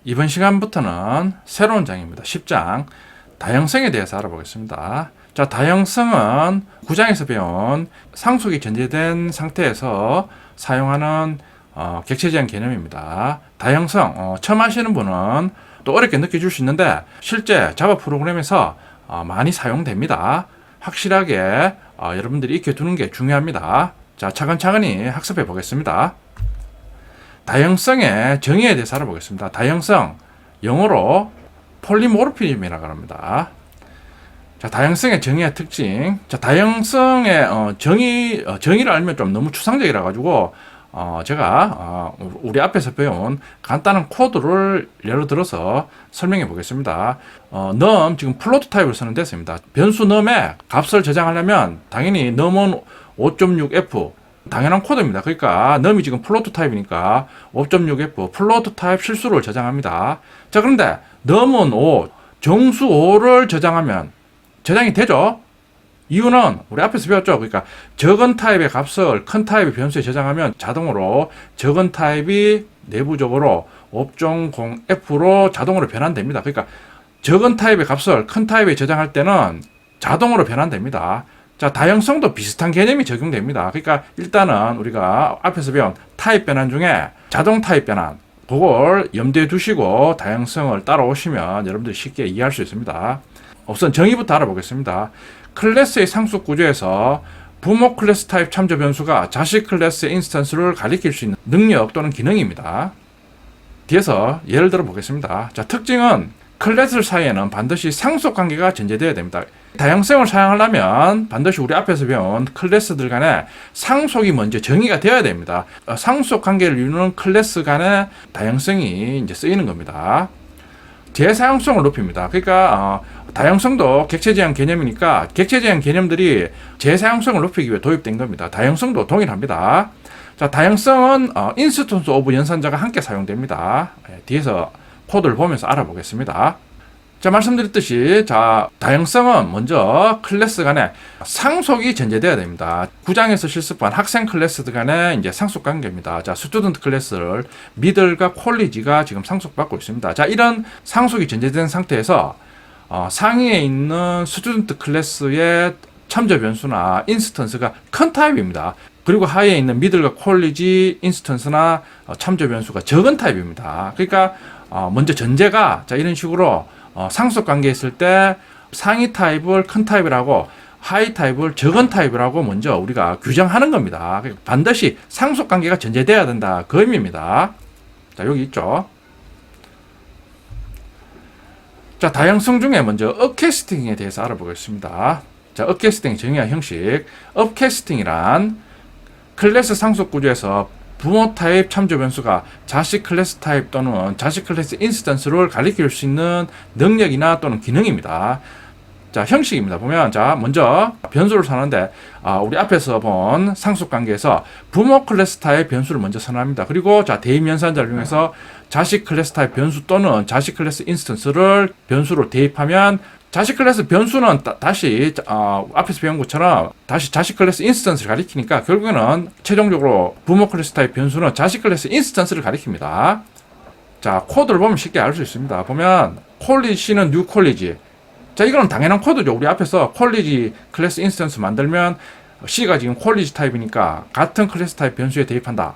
이번 시간부터는 새로운 장입니다. 10장 다형성에 대해서 알아보겠습니다. 자, 다형성은 9장에서 배운 상속이 전제된 상태에서 사용하는 객체제한 개념입니다. 다형성 처음 하시는 분은 또 어렵게 느껴질 수 있는데 실제 자바 프로그램에서 많이 사용됩니다. 확실하게 여러분들이 익혀두는 게 중요합니다. 자, 차근차근히 학습해 보겠습니다. 다형성의 정의에 대해서 알아보겠습니다. 다형성, 영어로 폴리모르피즘이라고 합니다. 자, 다형성의 정의와 특징. 자, 다형성의 정의를 알면 좀 너무 추상적이라 가지고 제가 우리 앞에서 배운 간단한 코드를 예를 들어서 설명해 보겠습니다. num 지금 플로트 타입을 쓰는 데서입니다. 변수 num의 값을 저장하려면 당연히 num은 5.6f 당연한 코드입니다. 그러니까 num이 지금 플로트 타입이니까 5.6f 플로트 타입 실수를 저장합니다. 자, 그런데 num은 5 정수 5를 저장하면 저장이 되죠. 이유는 우리 앞에서 배웠죠. 그러니까 적은 타입의 값을 큰 타입의 변수에 저장하면 자동으로 적은 타입이 내부적으로 5.0f로 자동으로 변환됩니다. 그러니까 적은 타입의 값을 큰 타입에 저장할 때는 자동으로 변환됩니다. 자, 다형성도 비슷한 개념이 적용됩니다. 그러니까 일단은 우리가 앞에서 배운 타입 변환 중에 자동 타입 변환, 그걸 염두에 두시고 다형성을 따라오시면 여러분들이 쉽게 이해할 수 있습니다. 우선 정의부터 알아보겠습니다. 클래스의 상속 구조에서 부모 클래스 타입 참조 변수가 자식 클래스의 인스턴스를 가리킬 수 있는 능력 또는 기능입니다. 뒤에서 예를 들어 보겠습니다. 자, 특징은 클래스 사이에는 반드시 상속 관계가 전제되어야 됩니다. 다형성을 사용하려면 반드시 우리 앞에서 배운 클래스들 간에 상속이 먼저 정의가 되어야 됩니다. 상속 관계를 이루는 클래스 간의 다형성이 이제 쓰이는 겁니다. 재사용성을 높입니다. 그러니까 다형성도 객체제한 개념이니까 객체제한 개념들이 재사용성을 높이기 위해 도입된 겁니다. 다형성도 동일합니다. 자, 다형성은 인스턴스 오브 연산자가 함께 사용됩니다. 뒤에서 코드를 보면서 알아보겠습니다. 자, 말씀드렸듯이 자, 다형성은 먼저 클래스 간에 상속이 전제되어야 됩니다. 9장에서 실습한 학생 클래스들 간의 이제 상속 관계입니다. 자, 스튜던트 클래스를 미들과 콜리지가 지금 상속받고 있습니다. 자, 이런 상속이 전제된 상태에서 상위에 있는 스튜던트 클래스의 참조 변수나 인스턴스가 큰 타입입니다. 그리고 하위에 있는 미들과 콜리지 인스턴스나 참조 변수가 적은 타입입니다. 그러니까 먼저 전제가 자, 이런 식으로 상속 관계에 있을 때 상위 타입을 큰 타입이라고 하위 타입을 적은 타입이라고 먼저 우리가 규정하는 겁니다. 반드시 상속 관계가 전제돼야 된다. 그 의미입니다. 자, 여기 있죠. 자, 다형성 중에 먼저 업캐스팅에 대해서 알아보겠습니다. 자, 업캐스팅 정의와 형식. 업캐스팅이란 클래스 상속 구조에서 부모 타입 참조 변수가 자식 클래스 타입 또는 자식 클래스 인스턴스를 가리킬 수 있는 능력이나 또는 기능입니다. 자, 형식입니다. 보면 자, 먼저 변수를 선언하는데 우리 앞에서 본 상속 관계에서 부모 클래스 타입 변수를 먼저 선언합니다. 그리고 자, 대입 연산자를 이용해서 자식 클래스 타입 변수 또는 자식 클래스 인스턴스를 변수로 대입하면 자식 클래스 변수는 다시 앞에서 배운 것처럼 다시 자식 클래스 인스턴스를 가리키니까 결국에는 최종적으로 부모 클래스 타입 변수는 자식 클래스 인스턴스를 가리킵니다. 자, 코드를 보면 쉽게 알 수 있습니다. 보면 콜리지는 뉴 콜리지. 자, 이거는 당연한 코드죠. 우리 앞에서 콜리지 클래스 인스턴스 만들면 C가 지금 콜리지 타입이니까 같은 클래스 타입 변수에 대입한다.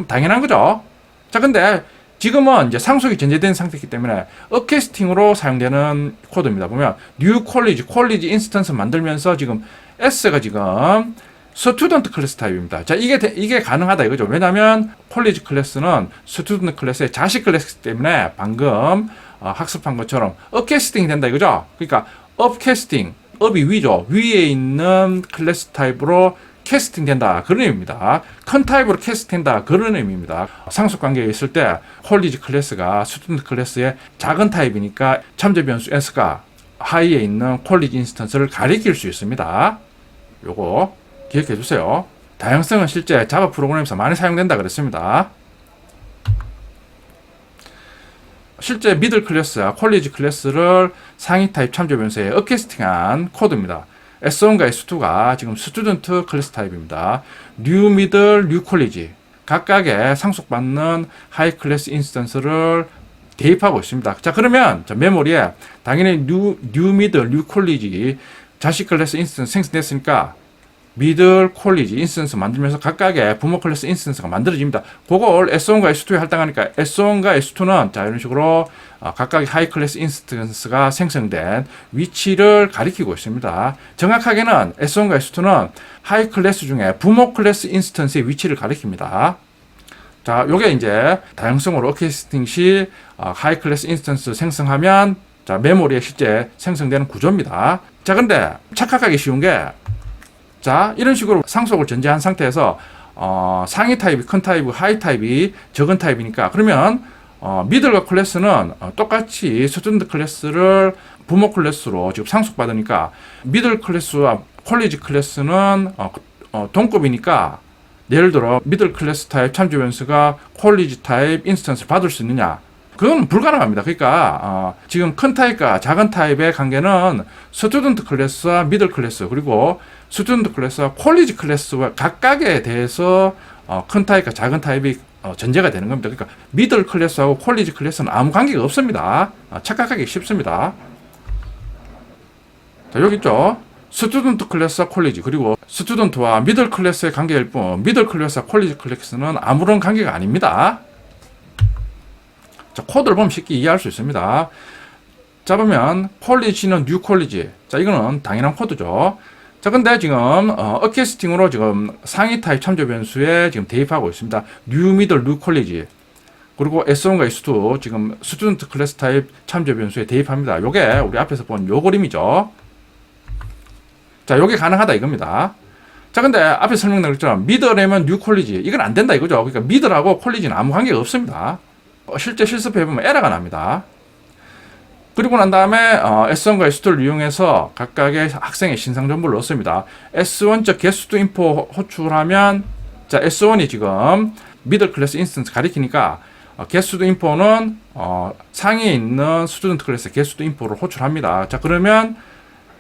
당연한 거죠. 자, 근데 지금은 이제 상속이 전제된 상태이기 때문에 업캐스팅으로 사용되는 코드입니다. 보면 new 콜리지 인스턴스 만들면서 지금 S가 지금 스튜던트 클래스 타입입니다. 자, 이게 가능하다 이거죠. 왜냐하면 콜리지 클래스는 스튜던트 클래스의 자식 클래스 때문에 방금 학습한 것처럼 업캐스팅이 된다 이거죠. 그러니까 업캐스팅, 업이 위죠. 위에 있는 클래스 타입으로 캐스팅 된다. 그런 의미입니다. 큰 타입으로 캐스팅 된다. 그런 의미입니다. 상속 관계에 있을 때 콜리지 클래스가 스튜던트 클래스의 작은 타입이니까 참조 변수 S가 하위에 있는 콜리지 인스턴스를 가리킬 수 있습니다. 요거 기억해 주세요. 다형성은 실제 자바 프로그램에서 많이 사용된다 그랬습니다. 실제 미들 클래스와 콜리지 클래스를 상위 타입 참조 변수에 업캐스팅한 코드입니다. S1과 S2가 지금 스튜던트 클래스 타입입니다. 뉴 미들, 뉴 콜리지 각각의 상속받는 하이 클래스 인스턴스를 대입하고 있습니다. 자, 그러면 자, 메모리에 당연히 뉴 미들, 뉴 콜리지 자식 클래스 인스턴스 생성됐으니까 미들 콜리지 인스턴스 만들면서 각각의 부모 클래스 인스턴스가 만들어집니다. 그걸 S1과 S2에 할당하니까 S1과 S2는 자, 이런 식으로 각각의 하이 클래스 인스턴스가 생성된 위치를 가리키고 있습니다. 정확하게는 S1과 S2는 하이 클래스 중에 부모 클래스 인스턴스의 위치를 가리킵니다. 자, 요게 이제 다양성으로 어케스팅 시 하이 클래스 인스턴스 생성하면 자, 메모리에 실제 생성되는 구조입니다. 자, 근데 착각하기 쉬운 게 자, 이런 식으로 상속을 전제한 상태에서 상위 타입이 큰 타입, 하이 타입이 적은 타입이니까 그러면 미들과 클래스는 똑같이 스튜던트 클래스를 부모 클래스로 지금 상속받으니까 미들 클래스와 콜리지 클래스는 동급이니까 예를 들어 미들 클래스 타입 참조 변수가 콜리지 타입 인스턴스를 받을 수 있느냐? 그건 불가능합니다. 그러니까 지금 큰 타입과 작은 타입의 관계는 스튜던트 클래스와 미들 클래스 그리고 스튜던트 클래스와 콜리지 클래스와 각각에 대해서 큰 타입과 작은 타입이 전제가 되는 겁니다. 그러니까 미들 클래스하고 콜리지 클래스는 아무 관계가 없습니다. 착각하기 쉽습니다. 자, 여기 있죠. 스튜던트 클래스와 콜리지 그리고 스튜던트와 미들 클래스의 관계일 뿐 미들 클래스와 콜리지 클래스는 아무런 관계가 아닙니다. 자, 코드를 보면 쉽게 이해할 수 있습니다. 자, 보면 콜리지는 뉴 콜리지. 자, 이거는 당연한 코드죠. 자, 근데 지금 어캐스팅으로 지금 상위 타입 참조 변수에 지금 대입하고 있습니다. 뉴 미들 뉴 콜리지. 그리고 S1과 S2 지금 스튜던트 클래스 타입 참조 변수에 대입합니다. 요게 우리 앞에서 본 요 그림이죠. 자, 요게 가능하다 이겁니다. 자, 근데 앞에 설명드린 것처럼 미들이면 뉴 콜리지. 이건 안 된다 이거죠. 그러니까 미들하고 콜리지는 아무 관계가 없습니다. 실제 실습해보면 에러가 납니다. 그리고 난 다음에 S1과 S2를 이용해서 각각의 학생의 신상 정보를 넣습니다. S1적 게스트 인포 호출하면 자, S1이 지금 미들 클래스 인스턴스 가리키니까 게스트 인포는 상위에 있는 스튜던트 클래스 게스트 인포를 호출합니다. 자, 그러면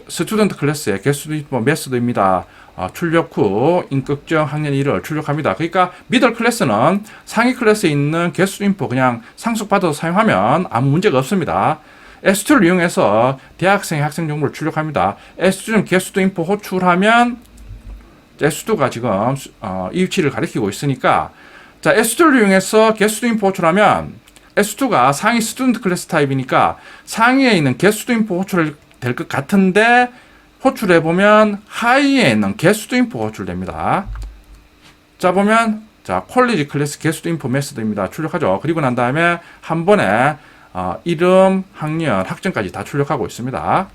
스튜던트 클래스의 게스트 인포 메소드입니다. 출력 후 인격정 학년 1을 출력합니다. 그러니까 미들 클래스는 상위 클래스에 있는 게스트 인포 그냥 상속받아서 사용하면 아무 문제가 없습니다. S2를 이용해서 대학생의 학생 정보를 출력합니다. S2는 게스트 인포 호출하면 S2가 지금 이 위치를 가리키고 있으니까 자, S2를 이용해서 게스트 인포 호출하면 S2가 상위 스튜던트 클래스 타입이니까 상위에 있는 게스트 인포 호출을 될 것 같은데 호출해보면 하이에 있는 게스트 인포가 호출됩니다. 자, 보면 자, 콜리지 클래스 게스트 인포 메소드입니다. 출력하죠. 그리고 난 다음에 한 번에 이름, 학년, 학점까지 다 출력하고 있습니다.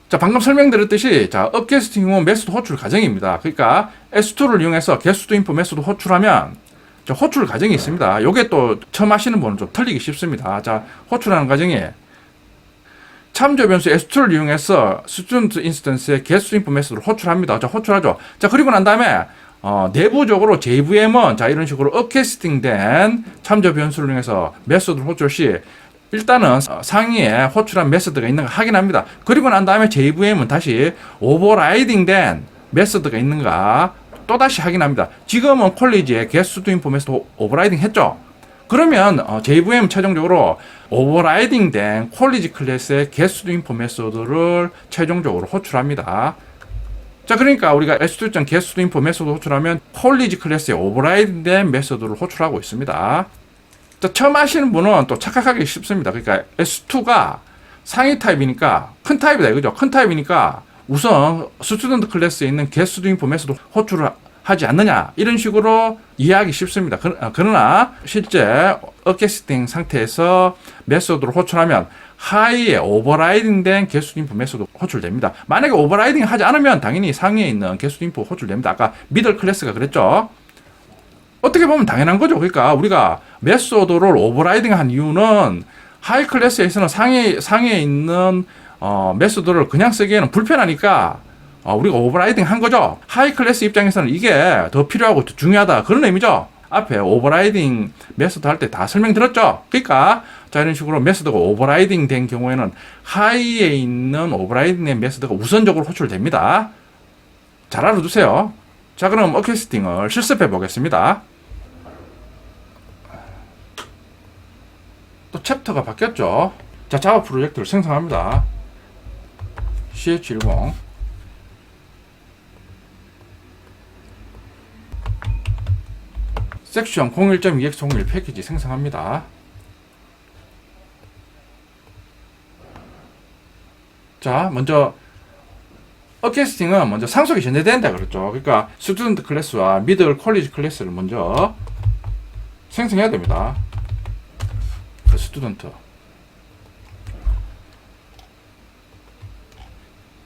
자, 방금 설명드렸듯이 자, 업게스팅 후 메소드 호출 과정입니다. 그러니까 S2를 이용해서 게스트 인포 메소드 호출하면 자, 호출 과정이 있습니다. 요게 또 처음 하시는 분은 좀 틀리기 쉽습니다. 자, 호출하는 과정이 참조 변수 S2를 이용해서 스튜던트 인스턴스의 게스트 인포 메소드를 호출합니다. 자, 호출하죠. 자, 그리고 난 다음에 내부적으로 JVM은 자, 이런 식으로 업캐스팅된 참조 변수를 이용해서 메소드를 호출 시 일단은 상위에 호출한 메소드가 있는가 확인합니다. 그리고 난 다음에 JVM은 다시 오버라이딩된 메소드가 있는가 또다시 확인합니다. 지금은 콜리지에 게스트 인포 메소드 오버라이딩 했죠. 그러면 JVM 최종적으로 오버라이딩된 콜리지 클래스의 게스트 인포 메소드를 최종적으로 호출합니다. 자, 그러니까 우리가 S2점 게스트 인포 메소드 호출하면 콜리지 클래스의 오버라이딩된 메소드를 호출하고 있습니다. 자, 처음 하시는 분은 또 착각하기 쉽습니다. 그러니까 S2가 상위 타입이니까 큰 타입이다 이거죠. 큰 타입이니까 우선 스튜던트 클래스에 있는 게스트 인포 메소드 호출을 하지 않느냐 이런 식으로 이해하기 쉽습니다. 그러나 실제 어캐스팅 상태에서 메소드를 호출하면 하이에 오버라이딩된 게스트 인포 메소드 호출됩니다. 만약에 오버라이딩 하지 않으면 당연히 상위에 있는 게스트 인포 호출됩니다. 아까 미들 클래스가 그랬죠. 어떻게 보면 당연한 거죠. 그러니까 우리가 메소드를 오버라이딩 한 이유는 하이 클래스에서는 상위에 있는 메소드를 그냥 쓰기에는 불편하니까 우리가 오버라이딩 한 거죠. 하이 클래스 입장에서는 이게 더 필요하고 더 중요하다 그런 의미죠. 앞에 오버라이딩 메소드 할 때 다 설명드렸죠. 그러니까 자, 이런 식으로 메소드가 오버라이딩 된 경우에는 하이에 있는 오버라이딩 된 메소드가 우선적으로 호출됩니다. 잘 알아두세요. 자, 그럼 어캐스팅을 실습해 보겠습니다. 챕터가 바뀌었죠. 자, 자바 프로젝트를 생성합니다. ch10 섹션 01.2x01 패키지 생성합니다. 자, 먼저 어캐스팅은 먼저 상속이 전제된다 그랬죠. 그러니까 스튜던트 클래스와 미들 콜리지 클래스를 먼저 생성해야 됩니다. 스튜던트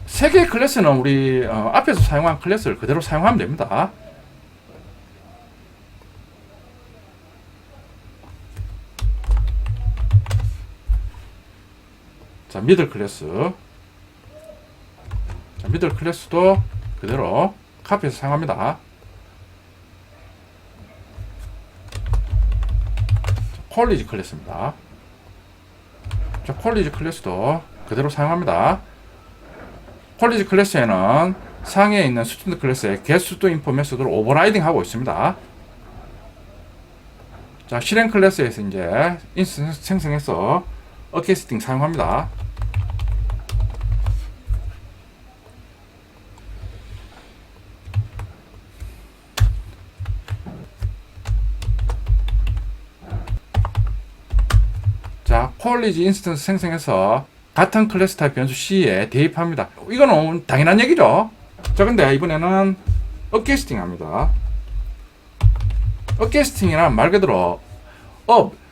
세 개의 클래스는 우리 앞에서 사용한 클래스를 그대로 사용하면 됩니다. 자, 미들 클래스. 자, 미들 클래스도 그대로 카피해서 사용합니다. 콜리지 클래스입니다. 자, 콜리지 클래스도 그대로 사용합니다. 콜리지 클래스에는 상위에 있는 스튜던트 클래스의 getStuInfo 메소드를 오버라이딩 하고 있습니다. 자, 실행 클래스에서 이제 인스턴스 생성해서 어캐스팅 사용합니다. 자, 콜리지 인스턴스 생성해서 같은 클래스 타입 변수 C에 대입합니다. 이거는 당연한 얘기죠. 자, 근데 이번에는 어캐스팅 합니다. 어캐스팅이란 말 그대로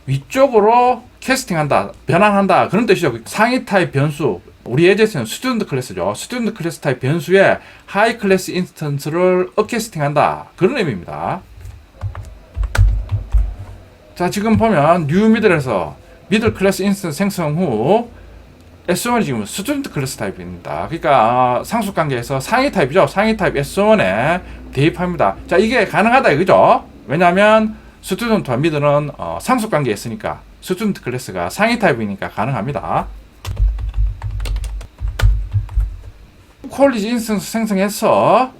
위쪽으로 캐스팅한다, 변환한다 그런 뜻이죠. 상위 타입 변수, 우리 예제에서는 스튜던트 클래스죠. 스튜던트 클래스 타입 변수에 하이 클래스 인스턴스를 어캐스팅한다 그런 의미입니다. 자, 지금 보면 뉴 미들에서 미들 클래스 인스턴스 생성 후 S1이 지금 스튜던트 클래스 타입입니다. 그러니까 상속 관계에서 상위 타입이죠. 상위 타입 S1에 대입합니다. 자, 이게 가능하다 이거죠. 왜냐하면 스튜던트와 미들은 상속 관계에 있으니까 스튜던트 클래스가 상위 타입이니까 가능합니다. 콜리지 인스턴스 생성해서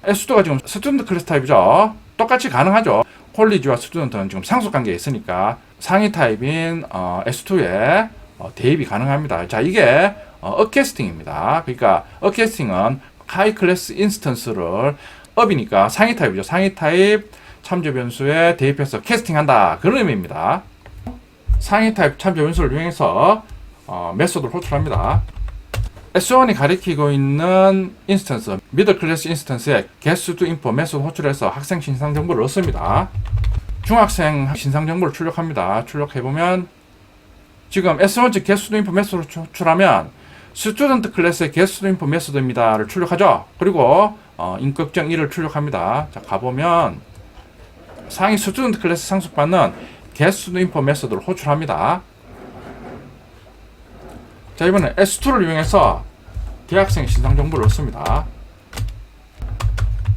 S2가 지금 스튜던트 클래스 타입이죠. 똑같이 가능하죠. 콜리지와 스튜던트는 지금 상속 관계에 있으니까 상위 타입인 S2에 대입이 가능합니다. 자, 이게 어캐스팅입니다. 그러니까 어캐스팅은 하이 클래스 인스턴스를 업이니까 상위 타입이죠. 상위 타입 참조 변수에 대입해서 캐스팅한다 그런 의미입니다. 상위 타입 참조 변수를 이용해서 메소드를 호출합니다. S1이 가리키고 있는 인스턴스, 미들 클래스 인스턴스에 getStuInfo 메소드 호출해서 학생 신상 정보를 얻습니다. 중학생 신상 정보를 출력합니다. 출력해보면 지금 S1 즉 getStuInfo 메소드를 호출하면 스튜던트 클래스의 getStuInfo 메소드입니다를 출력하죠. 그리고 인격정 1을 출력합니다. 자, 가보면 상위 스튜던트 클래스 상속받는 getStuInfo 메소드를 호출합니다. 자, 이번엔 S2를 이용해서 대학생 신상 정보를 얻습니다.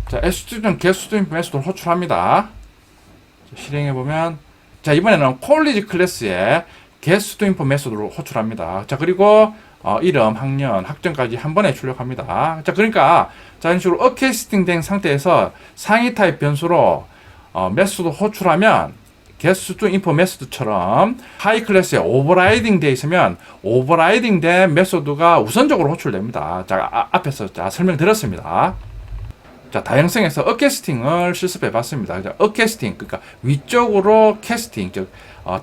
자, S2는 getStuInfo 메소드를 호출합니다. 자, 실행해보면 자, 이번에는 콜리지 클래스에 getStuInfo 메소드를 호출합니다. 자, 그리고 이름, 학년, 학점까지 한 번에 출력합니다. 자, 그러니까 자, 이런 식으로 어캐스팅 된 상태에서 상위 타입 변수로 메소드 호출하면 getStuInfo 메소드처럼 하이 클래스에 오버라이딩 되어 있으면 오버라이딩 된 메소드가 우선적으로 호출됩니다. 자, 앞에서 설명드렸습니다. 자, 다양성에서 어캐스팅을 실습해 봤습니다. 어캐스팅, 그러니까 위쪽으로 캐스팅, 즉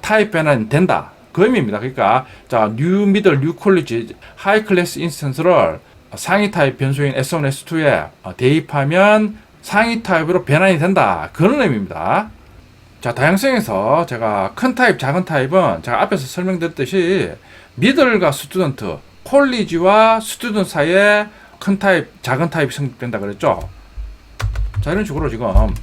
타입 변환이 된다. 그 의미입니다. 그러니까 자, 뉴 미들, 뉴 콜리지, 하이 클래스 인스턴스를 상위 타입 변수인 S1, S2에 대입하면 상위 타입으로 변환이 된다. 그런 의미입니다. 자, 다양성에서 제가 큰 타입, 작은 타입은 제가 앞에서 설명드렸듯이 미들과 스튜던트, 콜리지와 스튜던트 사이에 큰 타입, 작은 타입이 성립된다 그랬죠. 자, 이런 식으로 지금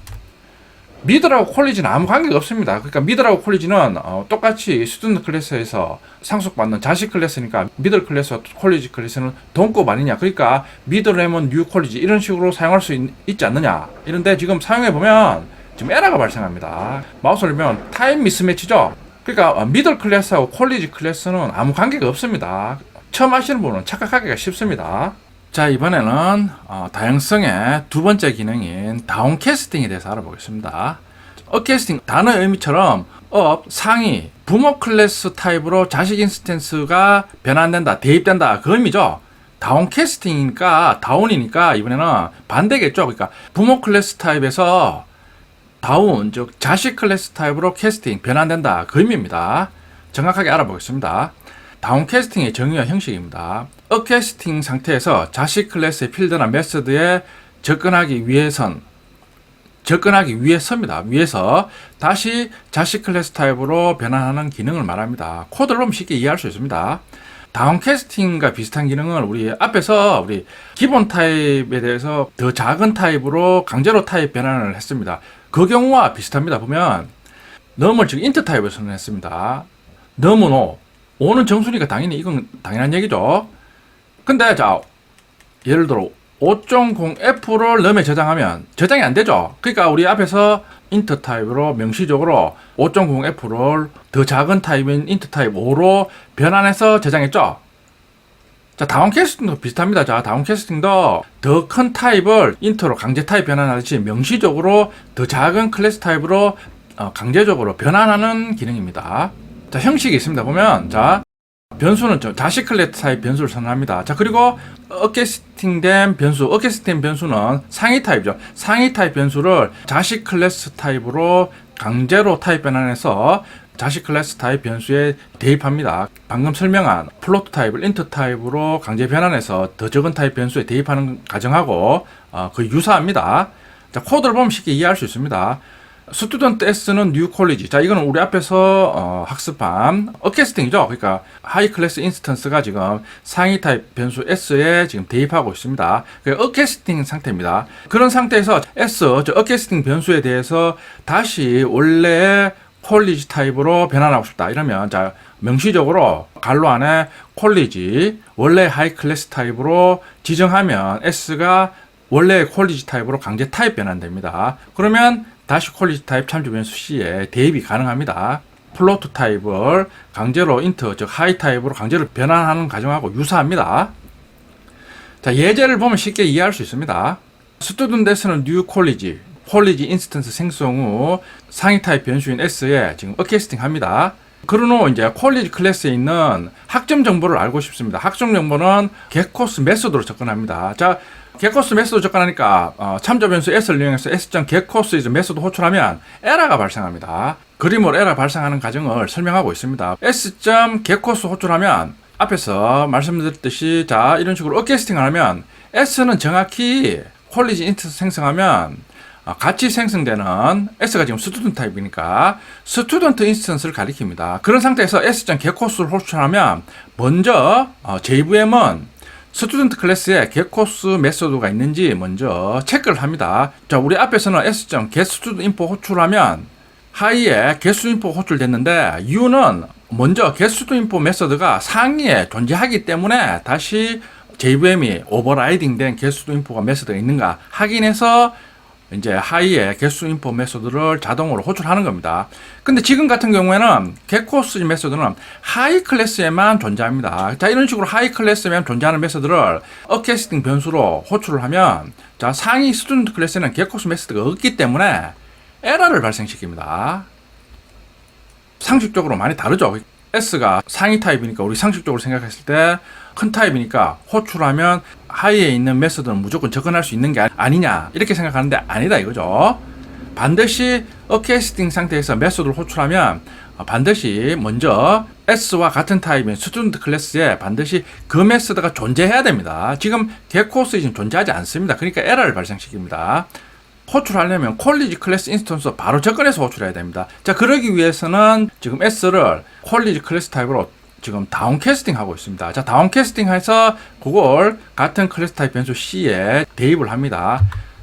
미들하고 콜리지는 아무 관계가 없습니다. 그러니까 미들하고 콜리지는 똑같이 스튜던트 클래스에서 상속받는 자식 클래스니까 미들 클래스와 콜리지 클래스는 동급 아니냐. 그러니까 미들 레몬 뉴 콜리지 이런 식으로 사용할 수 있지 않느냐. 이런데 지금 사용해보면 지금 에러가 발생합니다. 마우스를 보면 타임 미스매치죠. 그러니까 미들 클래스하고 콜리지 클래스는 아무 관계가 없습니다. 처음 하시는 분은 착각하기가 쉽습니다. 자, 이번에는 다양성의 두 번째 기능인 다운캐스팅에 대해서 알아보겠습니다. 업캐스팅 단어의 의미처럼 업, 상위, 부모 클래스 타입으로 자식 인스턴스가 변환된다, 대입된다, 그 의미죠. 다운 캐스팅이니까, 다운이니까 이번에는 반대겠죠. 그러니까 부모 클래스 타입에서 다운, 즉 자식 클래스 타입으로 캐스팅, 변환된다, 그 의미입니다. 정확하게 알아보겠습니다. 다운 캐스팅의 정의와 형식입니다. 업 캐스팅 상태에서 자식 클래스의 필드나 메서드에 접근하기 위해서입니다. 위해서 다시 자식 클래스 타입으로 변환하는 기능을 말합니다. 코드를 보면 쉽게 이해할 수 있습니다. 다운 캐스팅과 비슷한 기능을 우리 앞에서 우리 기본 타입에 대해서 더 작은 타입으로 강제로 타입 변환을 했습니다. 그 경우와 비슷합니다. 보면 넘을 즉 인트 타입에서는 했습니다. 넘은 5. 5는 정수니까 당연히 이건 당연한 얘기죠. 근데 자, 예를 들어 5.0F를 럼에 저장하면 저장이 안 되죠. 그러니까 우리 앞에서 인트 타입으로 명시적으로 5.0F를 더 작은 타입인 인트 타입 5로 변환해서 저장했죠. 자, 다운 캐스팅도 비슷합니다. 자, 다운 캐스팅도 더 큰 타입을 인트로 강제 타입 변환하듯이 명시적으로 더 작은 클래스 타입으로 강제적으로 변환하는 기능입니다. 자, 형식이 있습니다. 보면 자, 변수는 자식 클래스 타입 변수를 선언합니다. 자, 그리고 어캐스팅된 변수는 상위 타입이죠. 상위 타입 변수를 자식 클래스 타입으로 강제로 타입 변환해서 자식 클래스 타입 변수에 대입합니다. 방금 설명한 플로트 타입을 인트 타입으로 강제 변환해서 더 적은 타입 변수에 대입하는 과정하고 거의 유사합니다. 자, 코드를 보면 쉽게 이해할 수 있습니다. 스튜던트 S는 뉴 콜리지. 자, 이거는 우리 앞에서 학습한 어캐스팅이죠. 그러니까 하이 클래스 인스턴스가 지금 상위 타입 변수 S에 지금 대입하고 있습니다. 그러니까 어캐스팅 상태입니다. 그런 상태에서 어캐스팅 변수에 대해서 다시 원래의 콜리지 타입으로 변환하고 싶다. 이러면 자, 명시적으로 괄호 안에 콜리지 원래 하이 클래스 타입으로 지정하면 S가 원래 콜리지 타입으로 강제 타입 변환됩니다. 그러면 다시 콜리지 타입 참조 변수 C에 대입이 가능합니다. 플로트 타입을 강제로 인트, 즉 하이 타입으로 강제로 변환하는 과정하고 유사합니다. 자, 예제를 보면 쉽게 이해할 수 있습니다. 스튜던트 S는 뉴 콜리지 인스턴스 생성 후 상위 타입 변수인 S에 지금 어캐스팅 합니다. 그런 후 이제 콜리지 클래스에 있는 학점 정보를 알고 싶습니다. 학점 정보는 getCourse 메소드로 접근합니다. 자, getCourse 메소드 접근하니까 참조 변수 S를 이용해서 s.getCourse 메소드 호출하면 에러가 발생합니다. 그림으로 에러 발생하는 과정을 설명하고 있습니다. s.getCourse 호출하면 앞에서 말씀드렸듯이 자, 이런 식으로 어캐스팅을 하면 S는 정확히 콜리지 인스턴스 생성하면 같이 생성되는 S가 지금 스튜던트 타입이니까 스튜던트 인스턴스를 가리킵니다. 그런 상태에서 s.getCourse를 호출하면 먼저 JVM은 스튜던트 클래스에 getCourse 메소드가 있는지 먼저 체크를 합니다. 자, 우리 앞에서는 s.getStudInfo 호출하면 하이에 getStudInfo 호출됐는데 이유는 먼저 getStudInfo 메소드가 상위에 존재하기 때문에 다시 JVM이 오버라이딩된 getStudInfo가 메소드가 있는가 확인해서 이제 하이에 getStudInfo 메소드를 자동으로 호출하는 겁니다. 근데 지금 같은 경우에는 getCourse 메소드는 하이 클래스에만 존재합니다. 자, 이런 식으로 하이 클래스에만 존재하는 메소드를 어캐스팅 변수로 호출을 하면 자, 상위 스튜던트 클래스에는 getCourse 메소드가 없기 때문에 에러를 발생시킵니다. 상식적으로 많이 다르죠. S가 상위 타입이니까 우리 상식적으로 생각했을 때 큰 타입이니까 호출하면 하이에 있는 메소드는 무조건 접근할 수 있는 게 아니냐 이렇게 생각하는데 아니다 이거죠. 반드시 어캐스팅 상태에서 메소드를 호출하면 반드시 먼저 S와 같은 타입인 스튜던트 클래스에 반드시 그 메소드가 존재해야 됩니다. 지금 getCourse 지금 존재하지 않습니다. 그러니까 에러를 발생시킵니다. 호출하려면 콜리지 클래스 인스턴스 바로 접근해서 호출해야 됩니다. 자, 그러기 위해서는 지금 S를 콜리지 클래스 타입으로 지금 다운 캐스팅 하고 있습니다. 자, 다운 캐스팅 해서 그걸 같은 클래스 타입 변수 C에 대입을 합니다.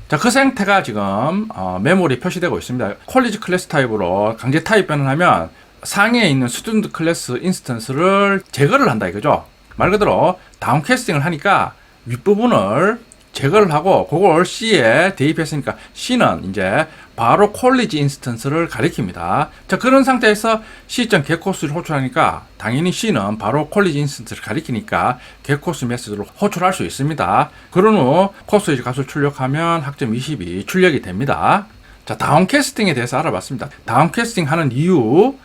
자, 그 상태가 지금 메모리에 표시되고 있습니다. 콜리지 클래스 타입으로 강제 타입 변환하면 상위에 있는 스튜던트 클래스 인스턴스를 제거를 한다 이거죠. 말 그대로 다운 캐스팅을 하니까 윗부분을 제거를 하고 그걸 C에 대입했으니까 C는 이제 바로 콜리지 인스턴스를 가리킵니다. 자, 그런 상태에서 C.getCourse를 호출하니까 당연히 C는 바로 콜리지 인스턴스를 가리키니까 getCourse 메시지를 호출할 수 있습니다. 그런 후 코스 값을 출력하면 학점 20이 출력이 됩니다. 자, 다운캐스팅에 대해서 알아봤습니다. 다운캐스팅 하는 이유,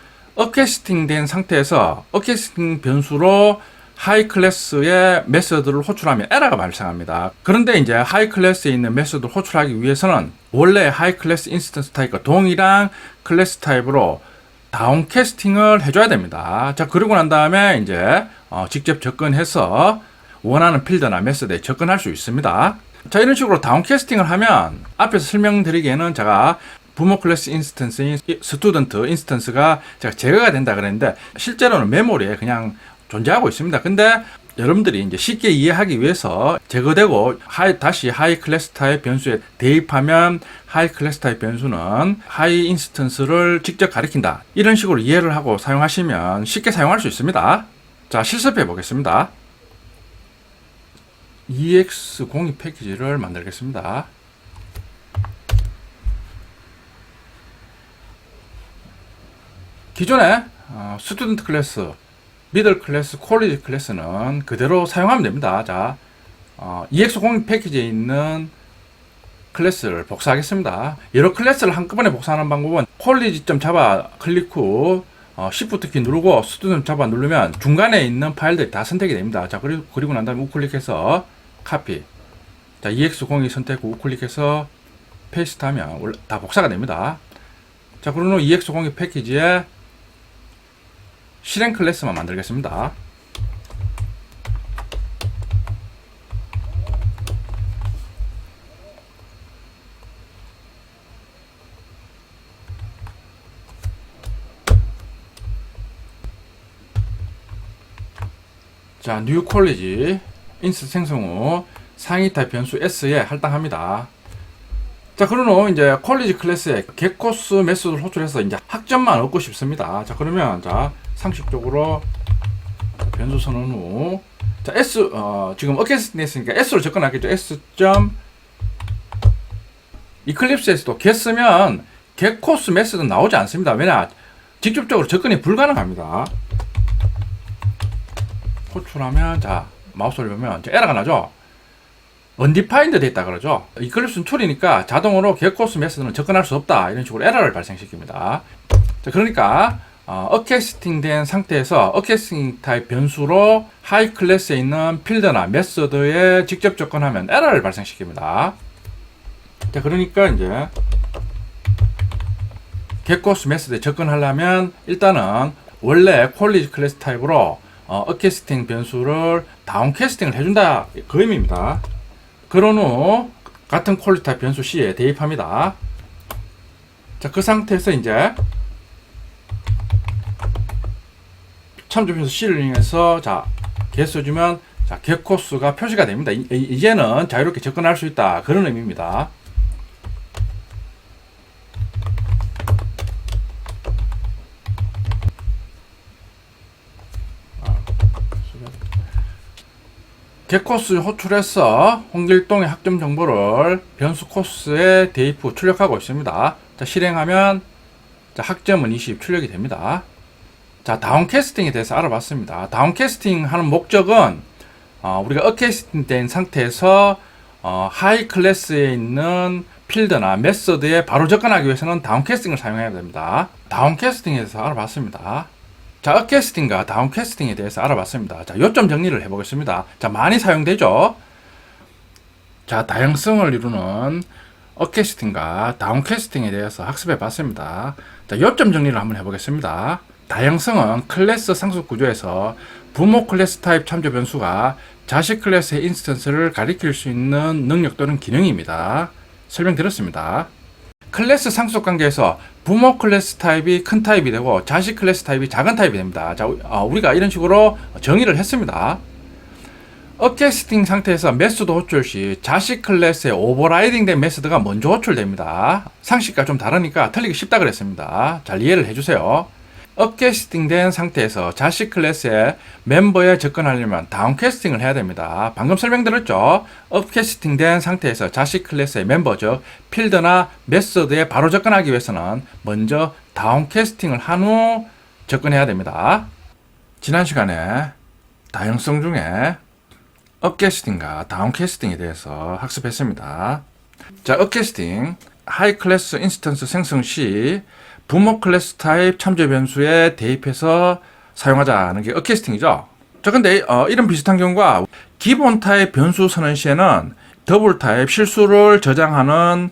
업캐스팅 된 상태에서 업캐스팅 변수로 하이 클래스의 메서드를 호출하면 에러가 발생합니다. 그런데 이제 하이 클래스에 있는 메서드를 호출하기 위해서는 원래 하이 클래스 인스턴스 타입과 동일한 클래스 타입으로 다운 캐스팅을 해줘야 됩니다. 자, 그러고 난 다음에 이제 직접 접근해서 원하는 필드나 메서드에 접근할 수 있습니다. 자, 이런 식으로 다운 캐스팅을 하면 앞에서 설명드리기에는 제가 부모 클래스 인스턴스인 스튜던트 인스턴스가 제가 제거가 된다 그랬는데 실제로는 메모리에 그냥 존재하고 있습니다. 근데 여러분들이 이제 쉽게 이해하기 위해서 제거되고 다시 하이 클래스 타입 변수에 대입하면 하이 클래스 타입 변수는 하이 인스턴스를 직접 가리킨다. 이런 식으로 이해를 하고 사용하시면 쉽게 사용할 수 있습니다. 자, 실습해 보겠습니다. EX02 패키지를 만들겠습니다. 기존에 스튜던트 클래스, 미들 클래스, 퀄리티 클래스는 그대로 사용하면 됩니다. 자, EX02 패키지에 있는 클래스를 복사하겠습니다. 여러 클래스를 한꺼번에 복사하는 방법은 퀄리티 잡아 클릭 후 Shift 키 누르고 스튜던트 잡아 누르면 중간에 있는 파일들이 다 선택이 됩니다. 자, 그리고 난 다음에 우클릭해서 카피. 자, EX02 선택 후 우클릭해서 페이스트 하면 다 복사가 됩니다. 자, 그러면 EX02 패키지에 실행 클래스만 만들겠습니다. 자, new 퀄리티 인스 생성 후 상위 타입 변수 S에 할당합니다. 자, 그러면 이제 퀄리티 클래스에 getCourse 메소드를 호출해서 이제 학점만 얻고 싶습니다. 자, 그러면 자, 상식적으로 변수 선언 후 자, S 지금 어캐스팅 했으니까 S로 접근하겠죠. S. 이클립스에서도 get 쓰면 getCourse 메소드 나오지 않습니다. 왜냐? 직접적으로 접근이 불가능합니다. 호출하면 자, 마우스 올리면 에러가 나죠. undefined 됐다 그러죠. 이클립스는 툴이니까 자동으로 getCourse 메소드는 접근할 수 없다. 이런 식으로 에러를 발생시킵니다. 자, 그러니까 어캐스팅 된 상태에서 어캐스팅 타입 변수로 하이 클래스에 있는 필드나 메서드에 직접 접근하면 에러를 발생시킵니다. 자, 그러니까 이제 getCourse 메소드에 접근하려면 일단은 원래 퀄리티 클래스 타입으로 어캐스팅 변수를 다운 캐스팅을 해준다 그 의미입니다. 그런 후 같은 퀄리티 타입 변수 C에 대입합니다. 자, 그 상태에서 이제 참조 변수 C를 이용해서 자, get 써주면 자, getCourse가 표시가 됩니다. 이제는 자유롭게 접근할 수 있다 그런 의미입니다. getCourse 호출해서 홍길동의 학점 정보를 변수 코스에 대입 후 출력하고 있습니다. 자, 실행하면 자, 학점은 20 출력이 됩니다. 자, 다운 캐스팅에 대해서 알아봤습니다. 다운 캐스팅 하는 목적은 우리가 어캐스팅 된 상태에서 하이 클래스에 있는 필드나 메서드에 바로 접근하기 위해서는 다운 캐스팅을 사용해야 됩니다. 다운 캐스팅에 대해서 알아봤습니다. 자, 업캐스팅과 다운 캐스팅에 대해서 알아봤습니다. 자, 요점 정리를 해보겠습니다. 자, 많이 사용되죠. 자, 다양성을 이루는 업캐스팅과 다운 캐스팅에 대해서 학습해 봤습니다. 자, 요점 정리를 한번 해보겠습니다. 다양성은 클래스 상속 구조에서 부모 클래스 타입 참조 변수가 자식 클래스의 인스턴스를 가리킬 수 있는 능력 또는 기능입니다. 설명드렸습니다. 클래스 상속 관계에서 부모 클래스 타입이 큰 타입이 되고 자식 클래스 타입이 작은 타입이 됩니다. 자, 우리가 이런 식으로 정의를 했습니다. 업캐스팅 상태에서 메소드 호출 시 자식 클래스의 오버라이딩 된 메소드가 먼저 호출됩니다. 상식과 좀 다르니까 틀리기 쉽다 그랬습니다. 잘 이해를 해주세요. 업캐스팅 된 상태에서 자식 클래스의 멤버에 접근하려면 다운 캐스팅을 해야 됩니다. 방금 설명드렸죠. 업캐스팅 된 상태에서 자식 클래스의 멤버 즉 필드나 메소드에 바로 접근하기 위해서는 먼저 다운 캐스팅을 한 후 접근해야 됩니다. 지난 시간에 다양성 중에 업캐스팅과 다운 캐스팅에 대해서 학습했습니다. 자, 업캐스팅 하이 클래스 인스턴스 생성 시 부모 클래스 타입 참조 변수에 대입해서 사용하자는 게 어캐스팅이죠. 자, 근데 이런 비슷한 경우가 기본 타입 변수 선언 시에는 더블 타입 실수를 저장하는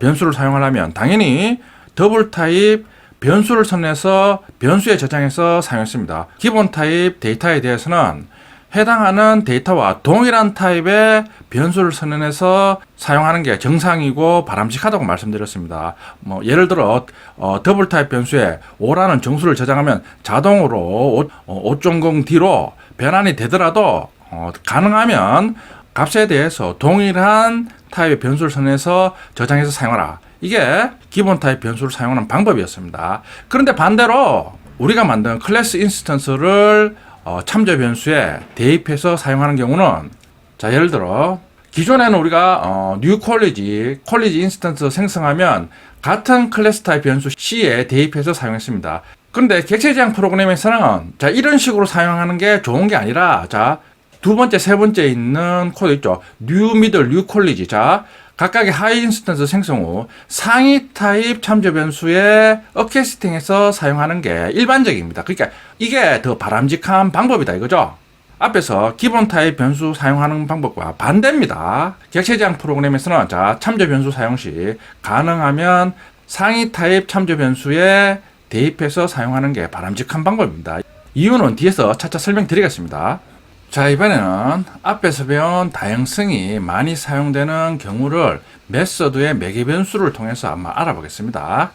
변수를 사용하려면 당연히 더블 타입 변수를 선언해서 변수에 저장해서 사용했습니다. 기본 타입 데이터에 대해서는 해당하는 데이터와 동일한 타입의 변수를 선언해서 사용하는 게 정상이고 바람직하다고 말씀드렸습니다. 뭐 예를 들어 더블 타입 변수에 5라는 정수를 저장하면 자동으로 5.0D로 변환이 되더라도 가능하면 값에 대해서 동일한 타입의 변수를 선언해서 저장해서 사용하라. 이게 기본 타입 변수를 사용하는 방법이었습니다. 그런데 반대로 우리가 만든 클래스 인스턴스를 참조 변수에 대입해서 사용하는 경우는 자, 예를 들어 기존에는 우리가 new 콜리지 인스턴스 생성하면 같은 클래스 타입 변수 C에 대입해서 사용했습니다. 그런데 객체 지향 프로그램에서는 자, 이런 식으로 사용하는 게 좋은 게 아니라 자, 두 번째, 세 번째 있는 코드 있죠. new middle, new 콜리지. 자, 각각의 하이 인스턴스 생성 후 상위 타입 참조 변수에 어캐스팅해서 사용하는 게 일반적입니다. 그러니까 이게 더 바람직한 방법이다 이거죠. 앞에서 기본 타입 변수 사용하는 방법과 반대입니다. 객체 지향 프로그램에서는 자, 참조 변수 사용 시 가능하면 상위 타입 참조 변수에 대입해서 사용하는 게 바람직한 방법입니다. 이유는 뒤에서 차차 설명드리겠습니다. 자, 이번에는 앞에서 배운 다양성이 많이 사용되는 경우를 메서드의 매개 변수를 통해서 한번 알아보겠습니다.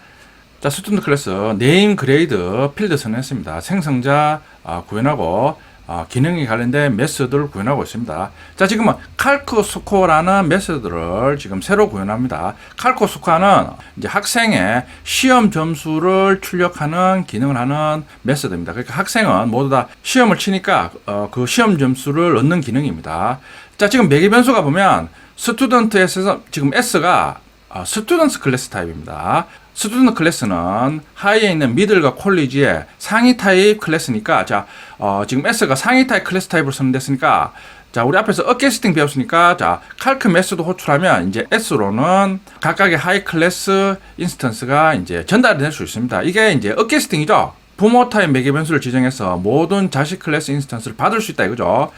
자, 스튜던트 클래스 네임 그레이드 필드 선언했습니다. 생성자 구현하고 기능에 관련된 메서드를 구현하고 있습니다. 자, 지금은 칼크 스코어라는 메서드를 지금 새로 구현합니다. 칼크 스코어는 이제 학생의 시험 점수를 출력하는 기능을 하는 메서드입니다. 그러니까 학생은 모두 다 시험을 치니까 그 시험 점수를 얻는 기능입니다. 자, 지금 매개 변수가 보면 스튜던트에서 지금 S가 스튜던트 클래스 타입입니다. 스튜던트 클래스는 하이에 있는 미들과 콜리지의 상위 타입 클래스니까 자, 지금 S가 상위 타입 클래스 타입으로 선언됐으니까 자, 우리 앞에서 어캐스팅 배웠으니까 자, 칼크 메소드 호출하면 이제 S로는 각각의 하이 클래스 인스턴스가 이제 전달이 될 수 있습니다. 이게 이제 어캐스팅이죠. 부모 타입 매개 변수를 지정해서 모든 자식 클래스 인스턴스를 받을 수 있다 이거죠.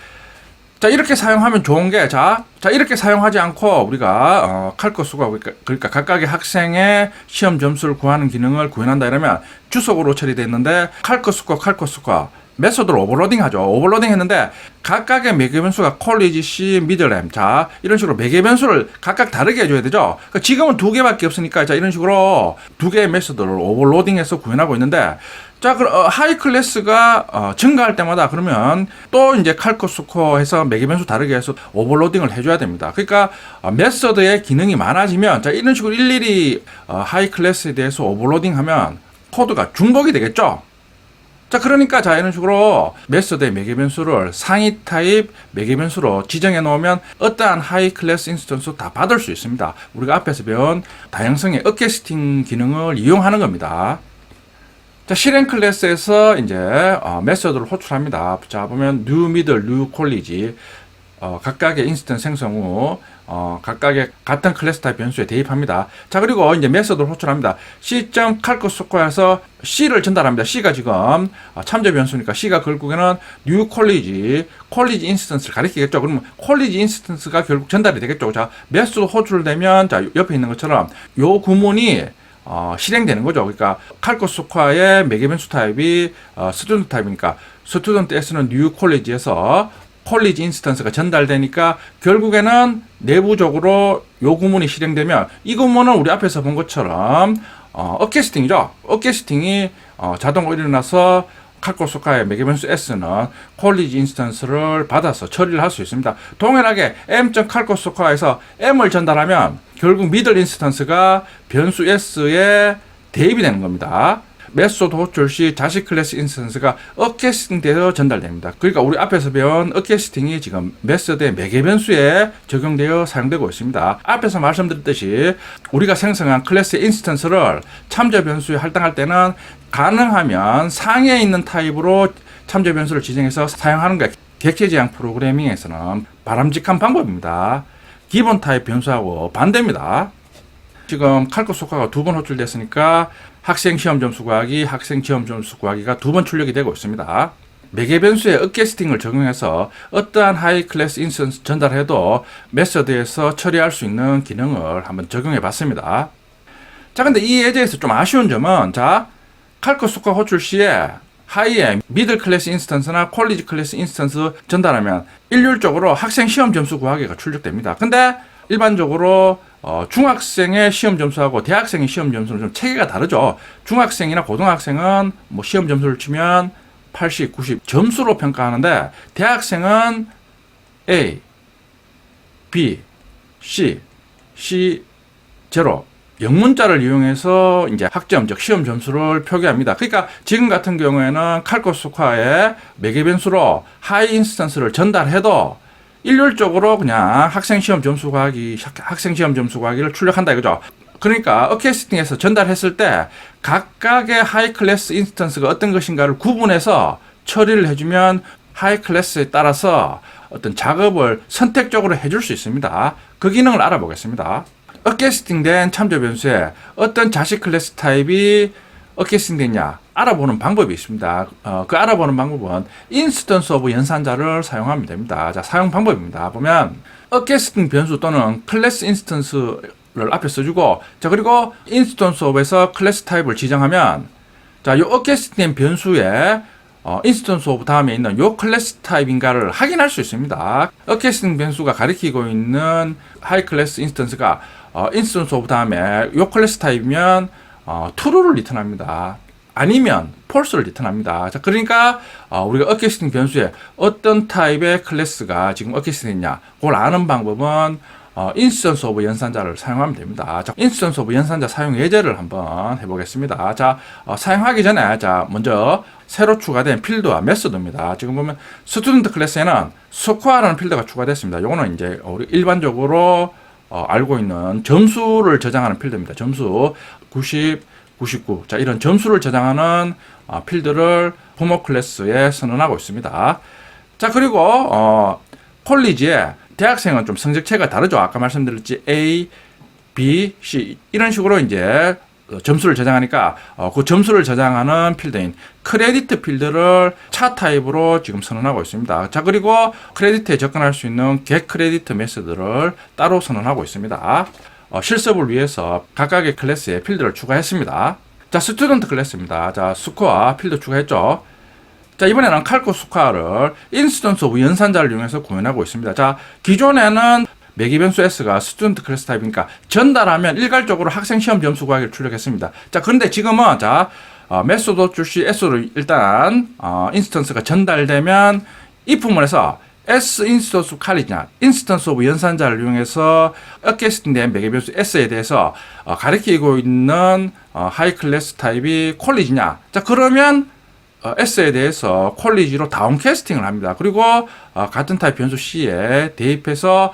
자, 이렇게 사용하면 좋은 게, 자, 이렇게 사용하지 않고 우리가 칼크 수가 그러니까 각각의 학생의 시험 점수를 구하는 기능을 구현한다 이러면 주석으로 처리되어 있는데 칼크 수가 메소드를 오버로딩 하죠. 오버로딩 했는데 각각의 매개 변수가 콜리지 C, 미들램 자, 이런 식으로 매개 변수를 각각 다르게 해줘야 되죠. 그러니까 지금은 두 개밖에 없으니까 자, 이런 식으로 두 개의 메소드를 오버로딩해서 구현하고 있는데 자, 하이 클래스가 증가할 때마다 그러면 또 이제 칼크 스코어해서 매개 변수 다르게 해서 오버로딩을 해줘야 됩니다. 그러니까 메서드의 기능이 많아지면 자, 이런 식으로 일일이 하이 클래스에 대해서 오버로딩하면 코드가 중복이 되겠죠. 자, 그러니까 자, 이런 식으로 메서드의 매개 변수를 상위 타입 매개 변수로 지정해 놓으면 어떠한 하이 클래스 인스턴스 다 받을 수 있습니다. 우리가 앞에서 배운 다양성의 어캐스팅 기능을 이용하는 겁니다. 자, 실행 클래스에서 이제 메서드를 호출합니다. 자, 보면 new middle, new 콜리지 각각의 인스턴스 생성 후 각각의 같은 클래스 타입 변수에 대입합니다. 자, 그리고 이제 메서드를 호출합니다. C.calcScore에서 C를 전달합니다. C가 지금 참조 변수니까 C가 결국에는 new 콜리지 인스턴스를 가리키겠죠. 그러면 콜리지 인스턴스가 결국 전달이 되겠죠. 자, 메서드 호출되면 자, 옆에 있는 것처럼 요 구문이 실행되는 거죠. 그러니까 칼크 스코어의 매개 변수 타입이 스튜던트 타입이니까 스튜던트 S는 new 콜리지에서 콜리지 인스턴스가 전달되니까 결국에는 내부적으로 요 구문이 실행되면 이 구문은 우리 앞에서 본 것처럼 어캐스팅이죠. 어캐스팅이 자동으로 일어나서 칼크 스코어의 매개 변수 S는 콜리지 인스턴스를 받아서 처리를 할 수 있습니다. 동일하게 m.칼크 스코어에서 m을 전달하면 결국 미들 인스턴스가 변수 S에 대입이 되는 겁니다. 메소드 호출 시 자식 클래스 인스턴스가 어캐스팅 되어 전달됩니다. 그러니까 우리 앞에서 배운 어캐스팅이 지금 메소드의 매개 변수에 적용되어 사용되고 있습니다. 앞에서 말씀드렸듯이 우리가 생성한 클래스의 인스턴스를 참조 변수에 할당할 때는 가능하면 상위에 있는 타입으로 참조 변수를 지정해서 사용하는 게 객체 지향 프로그래밍에서는 바람직한 방법입니다. 기본 타입 변수하고 반대입니다. 지금 칼크 스코어가 2번 호출됐으니까 학생 시험 점수 구하기, 학생 시험 점수 구하기가 두 번 출력이 되고 있습니다. 매개 변수에 업캐스팅을 적용해서 어떠한 하이 클래스 인스턴스 전달해도 메서드에서 처리할 수 있는 기능을 한번 적용해 봤습니다. 자, 근데 이 예제에서 좀 아쉬운 점은, 자, 칼코 수가 호출 시에 하이에 미들 클래스 인스턴스나 퀄리지 클래스 인스턴스 전달하면 일률적으로 학생 시험 점수 구하기가 출력됩니다. 근데 일반적으로 중학생의 시험 점수하고 대학생의 시험 점수는 좀 체계가 다르죠. 중학생이나 고등학생은 뭐 시험 점수를 치면 80, 90 점수로 평가하는데, 대학생은 A, B, C, C, 0 영문자를 이용해서 이제 학점, 즉 시험 점수를 표기합니다. 그러니까 지금 같은 경우에는 칼코스화의 매개 변수로 하이 인스턴스를 전달해도 일률적으로 그냥 학생 시험 점수 구하기를 출력한다 이거죠. 그러니까 업캐스팅에서 전달했을 때 각각의 하이 클래스 인스턴스가 어떤 것인가를 구분해서 처리를 해주면 하이 클래스에 따라서 어떤 작업을 선택적으로 해줄 수 있습니다. 그 기능을 알아보겠습니다. 업캐스팅된 참조 변수에 어떤 자식 클래스 타입이 업캐스팅됐냐 알아보는 방법이 있습니다. 그 알아보는 방법은 인스턴스 오브 연산자를 사용하면 됩니다. 자, 사용 방법입니다. 보면 업캐스팅 변수 또는 클래스 인스턴스를 앞에 써주고, 자, 그리고 인스턴스 오브에서 클래스 타입을 지정하면, 자, 이 업캐스팅 변수에 인스턴스 오브 다음에 있는 요 클래스 타입인가를 확인할 수 있습니다. 업캐스팅 변수가 가리키고 있는 하이 클래스 인스턴스가 인스턴스 오브 다음에 요 클래스 타입이면 true를 리턴합니다. 아니면 false를 리턴합니다. 자, 그러니까 우리가 업캐스팅 변수에 어떤 타입의 클래스가 지금 업캐스팅 됐냐 그걸 아는 방법은 인스턴스 오브 연산자를 사용하면 됩니다. 자, 인스턴스 오브 연산자 사용 예제를 한번 해보겠습니다. 자, 사용하기 전에, 자, 먼저 새로 추가된 필드와 메소드입니다. 지금 보면 스튜던트 클래스에는 스코어라는 필드가 추가됐습니다. 요거는 이제 우리 일반적으로 알고 있는 점수를 저장하는 필드입니다. 점수 90, 99. 자, 이런 점수를 저장하는 필드를 부모 클래스에 선언하고 있습니다. 자, 그리고 콜리지에 대학생은 좀 성적체가 다르죠. 아까 말씀드렸지 A, B, C 이런 식으로 이제 점수를 저장하니까 그 점수를 저장하는 필드인 크레디트 필드를 차 타입으로 지금 선언하고 있습니다. 자, 그리고 크레디트에 접근할 수 있는 get 크레디트 메소드를 따로 선언하고 있습니다. 실습을 위해서 각각의 클래스에 필드를 추가했습니다. 자, 스튜던트 클래스입니다. 자, 스코어 필드 추가했죠. 자, 이번에는 칼코 스코어를 인스턴스 오브 연산자를 이용해서 구현하고 있습니다. 자, 기존에는 매개 변수 S가 스튜던트 클래스 타입이니까 전달하면 일괄적으로 학생 시험 점수 구하기를 출력했습니다. 자, 그런데 지금은 자, 메소드 출시 S로 일단 인스턴스가 전달되면 if 문에서 S 인스턴스 칼이냐 인스턴스 오브 연산자를 이용해서 업캐스팅된 매개 변수 S에 대해서 가리키고 있는 하이 클래스 타입이 퀄리지냐. 자, 그러면 S에 대해서 퀄리지로 다운캐스팅을 합니다. 그리고 같은 타입 변수 C에 대입해서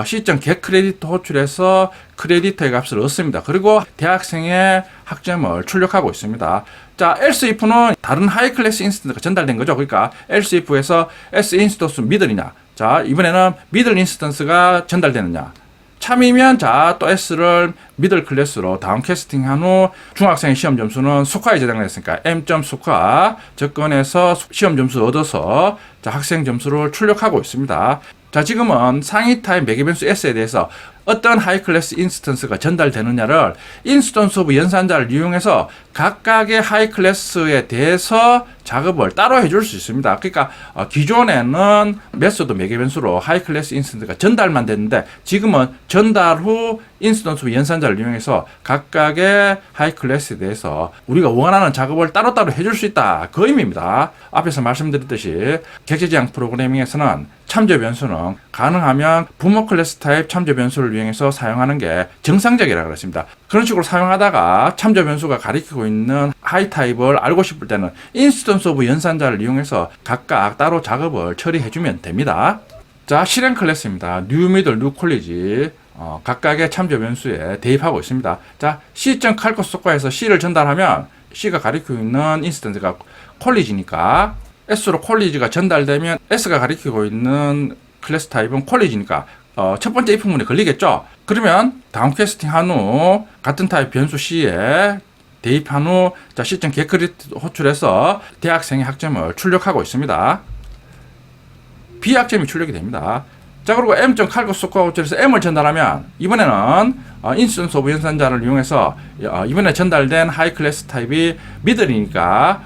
C.get 크레디트 호출해서 크레디트의 값을 얻습니다. 그리고 대학생의 학점을 출력하고 있습니다. 자, else if는 다른 하이 클래스 인스턴스가 전달된 거죠. 그러니까 else if에서 S 인스턴스 미들이냐. 자, 이번에는 미들 인스턴스가 전달되느냐. 참이면 자, 또 S를 미들 클래스로 다운캐스팅한 후 중학생의 시험 점수는 스코어에 저장됐으니까 m.스코어 접근해서 시험 점수 얻어서 자, 학생 점수를 출력하고 있습니다. 자, 지금은 상위 타입 매개 변수 S에 대해서 어떤 하이 클래스 인스턴스가 전달되느냐를 인스턴스 오브 연산자를 이용해서 각각의 하이 클래스에 대해서 작업을 따로 해줄 수 있습니다. 그러니까 기존에는 메소드 매개 변수로 하이 클래스 인스턴스가 전달만 됐는데 지금은 전달 후 인스턴스 오브 연산자를 이용해서 각각의 하이 클래스에 대해서 우리가 원하는 작업을 따로따로 해줄 수 있다. 그 의미입니다. 앞에서 말씀드렸듯이 객체지향 프로그래밍에서는 참조 변수는 가능하면 부모 클래스 타입 참조 변수를 이용해서 사용하는 게 정상적이라고 그랬습니다. 그런 식으로 사용하다가 참조 변수가 가리키고 있는 하이 타입을 알고 싶을 때는 인스턴스 오브 연산자를 이용해서 각각 따로 작업을 처리해주면 됩니다. 자, 실행 클래스입니다. new middle, new college 각각의 참조 변수에 대입하고 있습니다. 자, C.calcScore에서 C를 전달하면 C가 가리키고 있는 인스턴스가 college니까 S로 퀄리지가 전달되면 S가 가리키고 있는 클래스 타입은 퀄리지니까 첫 번째 if 문에 걸리겠죠. 그러면 다운캐스팅 한 후 같은 타입 변수 C에 대입한 후 자, 시점 getCredit 호출해서 대학생의 학점을 출력하고 있습니다. B학점이 출력이 됩니다. 자, 그리고 m.calcSOC과 호출해서 M을 전달하면 이번에는 인스턴스 오브 연산자를 이용해서 이번에 전달된 하이 클래스 타입이 미들이니까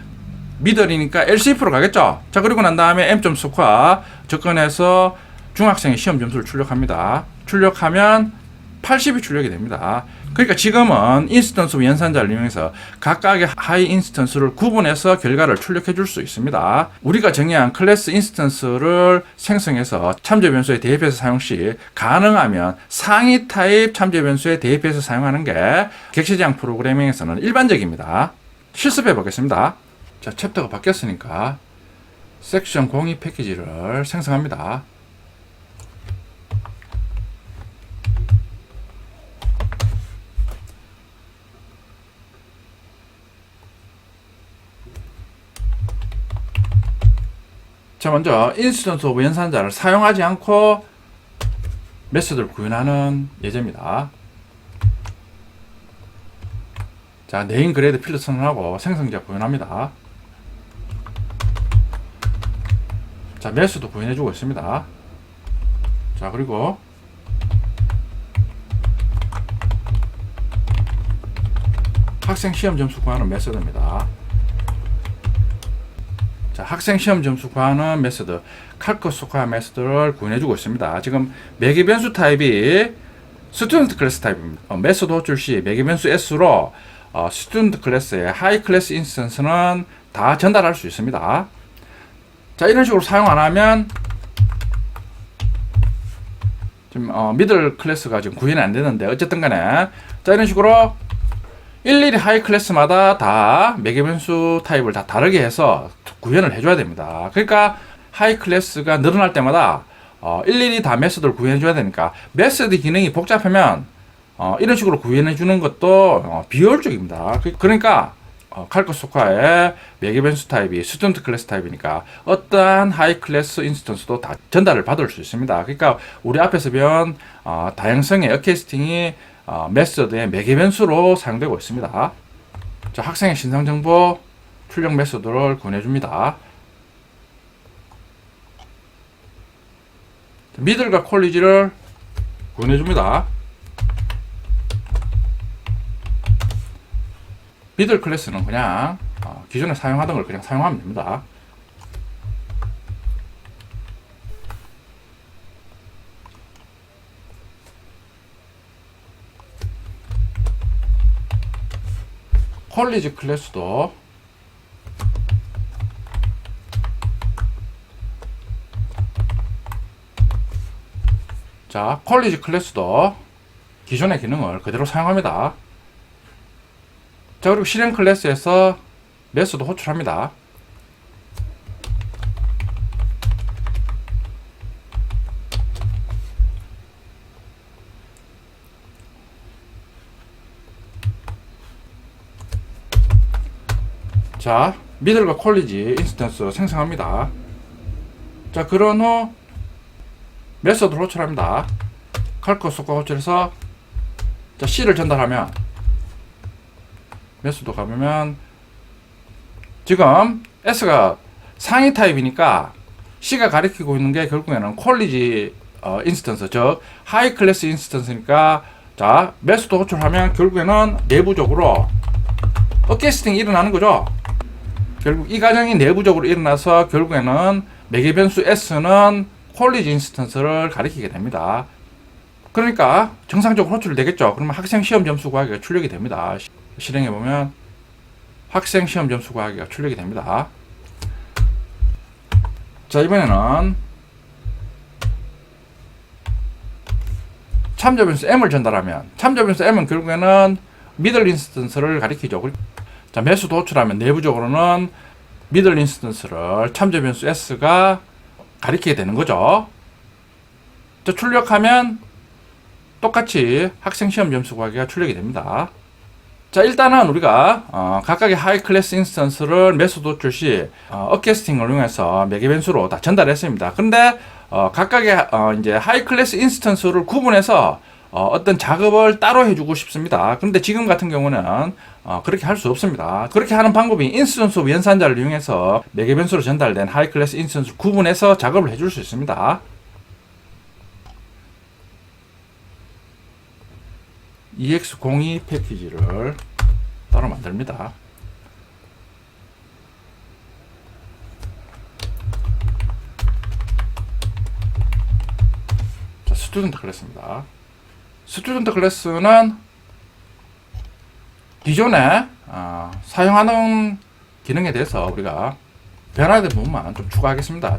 LCF로 가겠죠. 자, 그리고 난 다음에 m.SOC과 접근해서 중학생의 시험 점수를 출력합니다. 출력하면 80이 출력이 됩니다. 그러니까 지금은 인스턴스 오브 연산자를 이용해서 각각의 하이 인스턴스를 구분해서 결과를 출력해 줄 수 있습니다. 우리가 정의한 클래스 인스턴스를 생성해서 참조 변수에 대입해서 사용 시 가능하면 상위 타입 참조 변수에 대입해서 사용하는 게 객체지향 프로그래밍에서는 일반적입니다. 실습해 보겠습니다. 자, 챕터가 바뀌었으니까 섹션 02 패키지를 생성합니다. 자, 먼저 인스턴스 오브 연산자를 사용하지 않고 메소드를 구현하는 예제입니다. 자, 네임 그레이드 필드 선언하고 생성자 구현합니다. 자, 메소드 구현해주고 있습니다. 자, 그리고 학생 시험 점수 구하는 메소드입니다. 자, 학생 시험 점수 구하는 메소드 calcSOC과 메소드를 구현해주고 있습니다. 지금 매개 변수 타입이 스튜던트 클래스 타입입니다. 메소드 호출 시 매개 변수 S로 스튜던트 클래스의 하이 클래스 인스턴스는 다 전달할 수 있습니다. 자, 이런 식으로 사용 안 하면 지금 미들 클래스가 지금 구현이 안 되는데 어쨌든 간에 자, 이런 식으로 일일이 하이 클래스마다 다 매개 변수 타입을 다 다르게 해서 구현을 해줘야 됩니다. 그러니까 하이 클래스가 늘어날 때마다 일일이 다 메소드를 구현해줘야 되니까 메소드 기능이 복잡하면 이런 식으로 구현해주는 것도 비효율적입니다. 그러니까 calcSOC의 매개 변수 타입이 스튜던트 클래스 타입이니까 어떠한 하이 클래스 인스턴스도 다 전달을 받을 수 있습니다. 그러니까 우리 앞에서 배운 다양성의 어캐스팅이 메소드의 매개 변수로 사용되고 있습니다. 자, 학생의 신상 정보 출력 메소드를 구현해줍니다. 미들과 콜리지를 구현해줍니다. 미들 클래스는 그냥 기존에 사용하던 걸 그냥 사용하면 됩니다. 콜리지 클래스도 자, 콜리지 클래스도 기존의 기능을 그대로 사용합니다. 자, 그리고 실행 클래스에서 메소드 호출합니다. 자, 미들과 콜리지 인스턴스 생성합니다. 자, 그런 후 메소드를 호출합니다. calcSOC과 호출해서 자, C를 전달하면 메소드 가보면 지금 S가 상위 타입이니까 C가 가리키고 있는 게 결국에는 콜리지 인스턴스, 즉 하이 클래스 인스턴스니까 자, 메소드 호출하면 결국에는 내부적으로 어캐스팅이 일어나는 거죠. 결국 이 과정이 내부적으로 일어나서 결국에는 매개 변수 S는 콜리지 인스턴스를 가리키게 됩니다. 그러니까 정상적으로 호출되겠죠. 그러면 학생 시험 점수 구하기가 출력이 됩니다. 실행해 보면 학생 시험 점수 구하기가 출력이 됩니다. 자, 이번에는 참조 변수 M을 전달하면 참조 변수 M은 결국에는 미들 인스턴스를 가리키죠. 자, 메소드 호출하면 내부적으로는 미들 인스턴스를 참조 변수 S가 가리키게 되는 거죠. 자, 출력하면 똑같이 학생 시험 점수 구하기가 출력이 됩니다. 자, 일단은 우리가 각각의 하이 클래스 인스턴스를 메소드 호출 시 어캐스팅을 이용해서 매개 변수로 다 전달했습니다. 근데 각각의 이제 하이 클래스 인스턴스를 구분해서 어떤 작업을 따로 해주고 싶습니다. 그런데 지금 같은 경우는 그렇게 할 수 없습니다. 그렇게 하는 방법이 인스턴스 오브 연산자를 이용해서 매개 변수로 전달된 하이 클래스 인스턴스 구분해서 작업을 해줄 수 있습니다. EX02 패키지를 따로 만듭니다. 자, 스튜던트 클래스입니다. 스튜던트 클래스는 기존에 사용하는 기능에 대해서 우리가 변화된 부분만 좀 추가하겠습니다.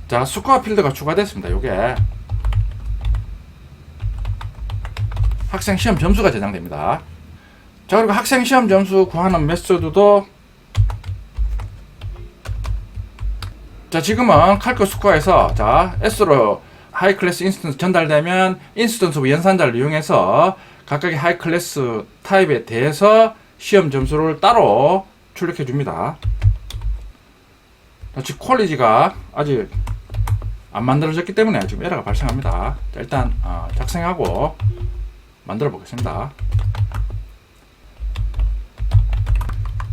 자, 스코어 필드가 추가됐습니다. 요게 학생 시험 점수가 저장됩니다. 자, 그리고 학생 시험 점수 구하는 메소드도 자, 지금은 칼크 스코어에서 자, S로 하이 클래스 인스턴스 전달되면 인스턴스 연산자를 이용해서 각각의 하이 클래스 타입에 대해서 시험 점수를 따로 출력해 줍니다. 지금 퀄리지가 아직 안 만들어졌기 때문에 지금 에러가 발생합니다. 자, 일단 작성하고 만들어 보겠습니다.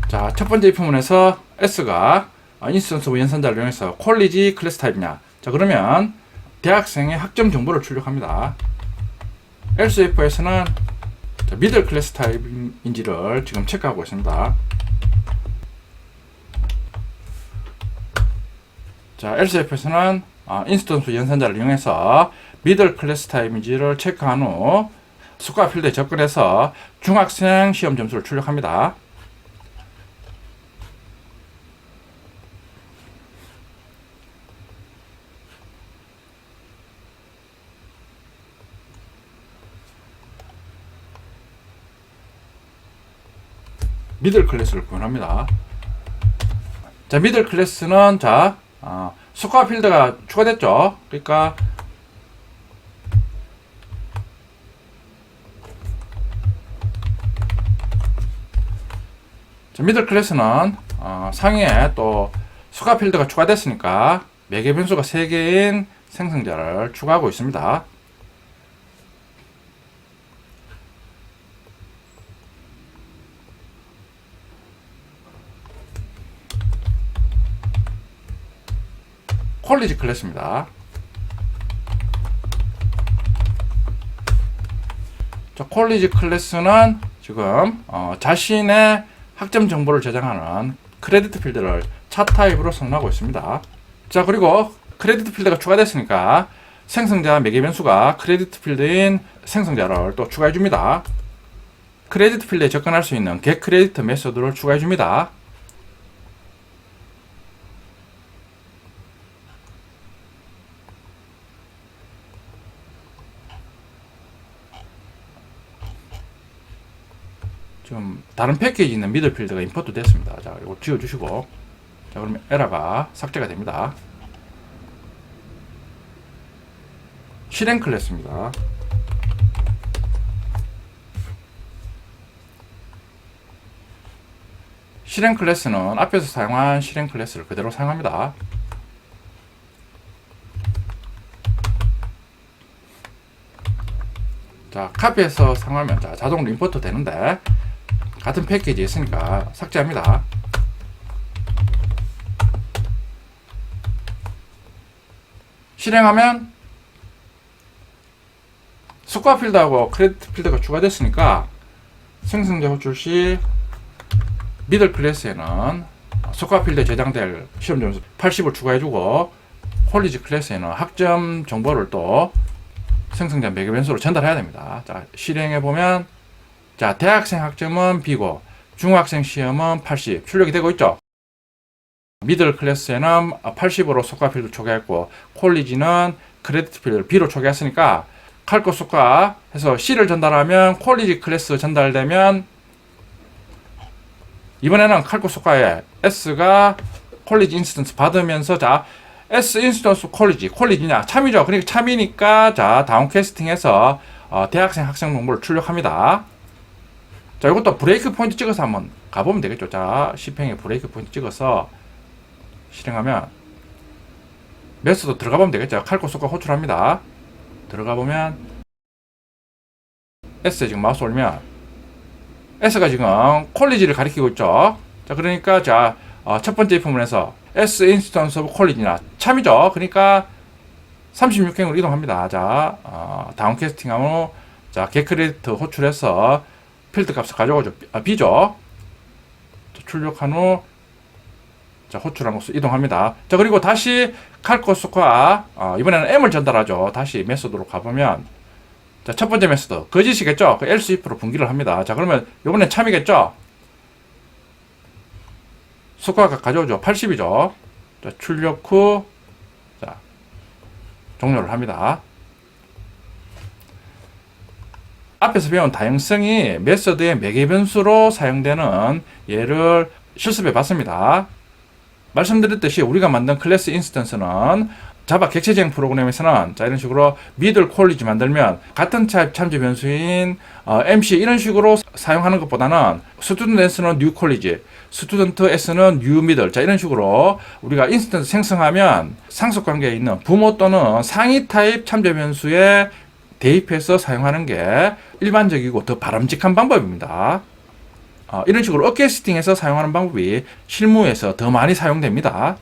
자, 첫 번째 if문에서 S가 인스턴스 연산자를 이용해서 퀄리지 클래스 타입이냐. 자, 그러면 대학생의 학점 정보를 출력합니다. else if에서는 미들 클래스 타입인지를 지금 체크하고 있습니다. 자, else if에서는 인스턴스 연산자를 이용해서 미들 클래스 타입인지를 체크한 후 스코어 필드에 접근해서 중학생 시험 점수를 출력합니다. 미들 클래스를 구현합니다. 자, 미들 클래스는 자, 스코어 필드가 추가됐죠. 그러니까 자, 미들 클래스는 상위에 또 스코어 필드가 추가됐으니까 매개 변수가 3개인 생성자를 추가하고 있습니다. 퀄리지 클래스입니다. 자, 퀄리지 클래스는 지금 자신의 학점 정보를 저장하는 크레디트 필드를 차 타입으로 선언하고 있습니다. 자, 그리고 크레디트 필드가 추가됐으니까 생성자 매개 변수가 크레디트 필드인 생성자를 또 추가해 줍니다. 크레디트 필드에 접근할 수 있는 get 크레디트 메소드를 추가해 줍니다. 지금 다른 패키지 있는 미들 필드가 임포트 됐습니다. 자, 이거 지워주시고, 자, 그러면 에러가 삭제가 됩니다. 실행 클래스입니다. 실행 클래스는 앞에서 사용한 실행 클래스를 그대로 사용합니다. 자, 카피해서 사용하면 자, 자동으로 임포트 되는데 같은 패키지 있으니까 삭제합니다. 실행하면 스코어 필드하고 크레디트 필드가 추가됐으니까 생성자 호출 시 미들 클래스에는 스코어 필드에 저장될 시험 점수 80을 추가해주고 퀄리지 클래스에는 학점 정보를 또 생성자 매개 변수로 전달해야 됩니다. 자, 실행해보면 자, 대학생 학점은 B고 중학생 시험은 80 출력이 되고 있죠. 미들 클래스에는 80으로 스코어 필드 초기했고 퀄리지는 크레디트 필드를 B로 초기했으니까 칼코 스코어 해서 C를 전달하면 퀄리지 클래스 전달되면 이번에는 칼코 스코어에 S가 퀄리지 인스턴스 받으면서 자, S 인스턴스 퀄리지냐 참이죠. 그러니까 참이니까 자, 다운 캐스팅해서 대학생 학생 정보를 출력합니다. 자, 이것도 브레이크 포인트 찍어서 한번 가보면 되겠죠. 자, 시행에 브레이크 포인트 찍어서 실행하면 메소드 들어가 보면 되겠죠. 칼코스가 호출합니다. 들어가 보면 S에 지금 마우스 올리면 S가 지금 콜리지를 가리키고 있죠. 자, 그러니까 자, 첫 번째 if문에서 S 인스턴스 오브 콜리지나 참이죠. 그러니까 36행으로 이동합니다. 자, 다운 캐스팅하고 자, get 크레디트 호출해서 필드 값을 가져오죠. B죠. 자, 출력한 후 자, 호출한 곳으로 이동합니다. 자, 그리고 다시 칼코스과 이번에는 M을 전달하죠. 다시 메소드로 가보면 자, 첫 번째 메소드 거짓이겠죠. 그 else if로 분기를 합니다. 자, 그러면 이번엔 참이겠죠. 스코어가 가져오죠. 80이죠. 자, 출력 후 자, 종료를 합니다. 앞에서 배운 다양성이 메소드의 매개 변수로 사용되는 예를 실습해 봤습니다. 말씀드렸듯이 우리가 만든 클래스 인스턴스는 자바 객체지행 프로그램에서는 자, 이런 식으로 미들 콜리지 만들면 같은 타입 참조 변수인 MC 이런 식으로 사용하는 것보다는 스튜던트 S는 뉴 콜리지, 스튜던트 S는 뉴 미들, 자, 이런 식으로 우리가 인스턴스 생성하면 상속 관계에 있는 부모 또는 상위 타입 참조 변수에 대입해서 사용하는 게 일반적이고 더 바람직한 방법입니다. 이런 식으로 업캐스팅해서 사용하는 방법이 실무에서 더 많이 사용됩니다.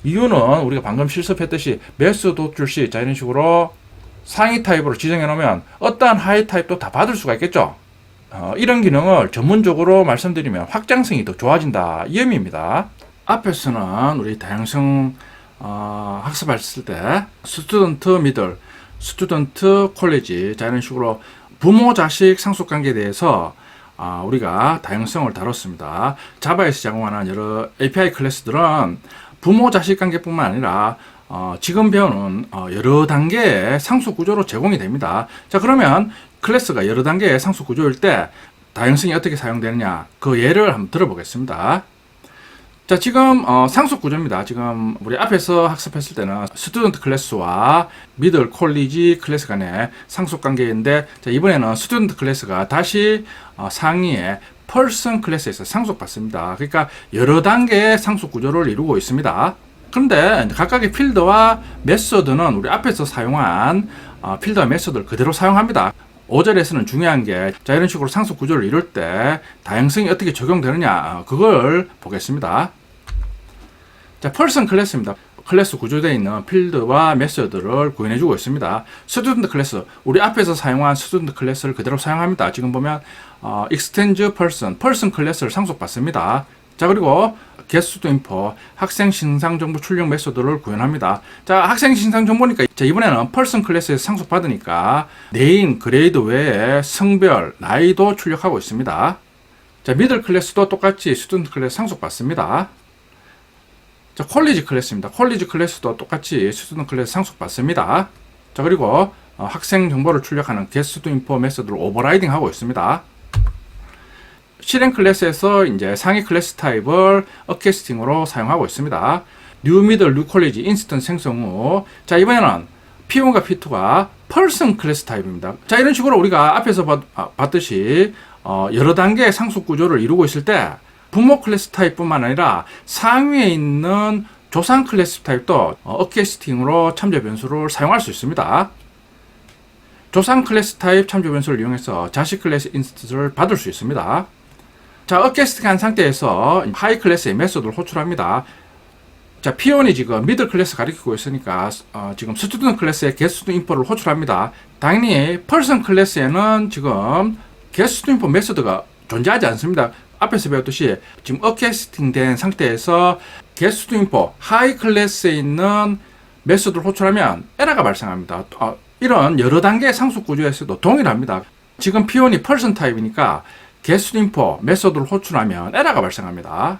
이유는 우리가 방금 실습했듯이 메소드 호출 시 자, 이런 식으로 상위 타입으로 지정해 놓으면 어떠한 하위 타입도 다 받을 수가 있겠죠. 이런 기능을 전문적으로 말씀드리면 확장성이 더 좋아진다, 이 의미입니다. 앞에서는 우리 다양성 학습했을 때 스튜던트 미들, 스튜던트 콜리지, 자, 이런 식으로 부모 자식 상속 관계에 대해서 우리가 다양성을 다뤘습니다. 자바에서 제공하는 여러 API 클래스들은 부모 자식 관계뿐만 아니라 지금 배우는 여러 단계의 상속 구조로 제공이 됩니다. 자, 그러면 클래스가 여러 단계의 상속 구조일 때 다양성이 어떻게 사용되느냐, 그 예를 한번 들어보겠습니다. 자, 지금 상속 구조입니다. 지금 우리 앞에서 학습했을 때는 스튜던트 클래스와 미들 콜리지 클래스 간의 상속 관계인데, 자, 이번에는 스튜던트 클래스가 다시 상위의 person 클래스에서 상속받습니다. 그러니까 여러 단계의 상속 구조를 이루고 있습니다. 그런데 각각의 필드와 메소드는 우리 앞에서 사용한 필드와 메소드를 그대로 사용합니다. 5절에서는 중요한 게, 자, 이런 식으로 상속 구조를 이룰 때 다양성이 어떻게 적용되느냐, 그걸 보겠습니다. 자, person 클래스입니다. 클래스 구조되어 있는 필드와 메소드를 구현해주고 있습니다. 스튜던트 클래스, 우리 앞에서 사용한 스튜던트 클래스를 그대로 사용합니다. 지금 보면 extend person 클래스를 상속받습니다. 자, 그리고 get studinfo, 학생 신상 정보 출력 메소드를 구현합니다. 자, 학생 신상 정보니까 자, 이번에는 person 클래스에서 상속받으니까 네임, 그레이드 외에 성별, 나이도 출력하고 있습니다. 자, middle 클래스도 똑같이 스튜던트 클래스 상속받습니다. 자, 콜리지 클래스입니다. 콜리지 클래스도 똑같이 스튜던트 클래스 상속받습니다. 자, 그리고 학생 정보를 출력하는 get studinfo 메소드를 오버라이딩 하고 있습니다. 실행 클래스에서 이제 상위 클래스 타입을 업캐스팅으로 사용하고 있습니다. 뉴 미들, 뉴 콜리지, 인스턴스 생성 후, 자, 이번에는 P1과 P2가 person 클래스 타입입니다. 자, 이런 식으로 우리가 앞에서 봤듯이 여러 단계의 상속 구조를 이루고 있을 때 부모 클래스 타입뿐만 아니라 상위에 있는 조상 클래스 타입도 업캐스팅으로 참조 변수를 사용할 수 있습니다. 조상 클래스 타입 참조 변수를 이용해서 자식 클래스 인스턴스를 받을 수 있습니다. 자, 업캐스팅한 상태에서 하이 클래스의 메소드를 호출합니다. 자, P1이 지금 미들 클래스 가리키고 있으니까 지금 스튜던트 클래스의 get studinfo를 호출합니다. 당연히 person 클래스에는 지금 get studinfo 메소드가 존재하지 않습니다. 앞에서 배웠듯이 지금 업캐스팅 된 상태에서 get studinfo 하이 클래스에 있는 메소드를 호출하면 에러가 발생합니다. 이런 여러 단계의 상속 구조에서도 동일합니다. 지금 P1이 person 타입이니까 get studinfo 메소드를 호출하면 에러가 발생합니다.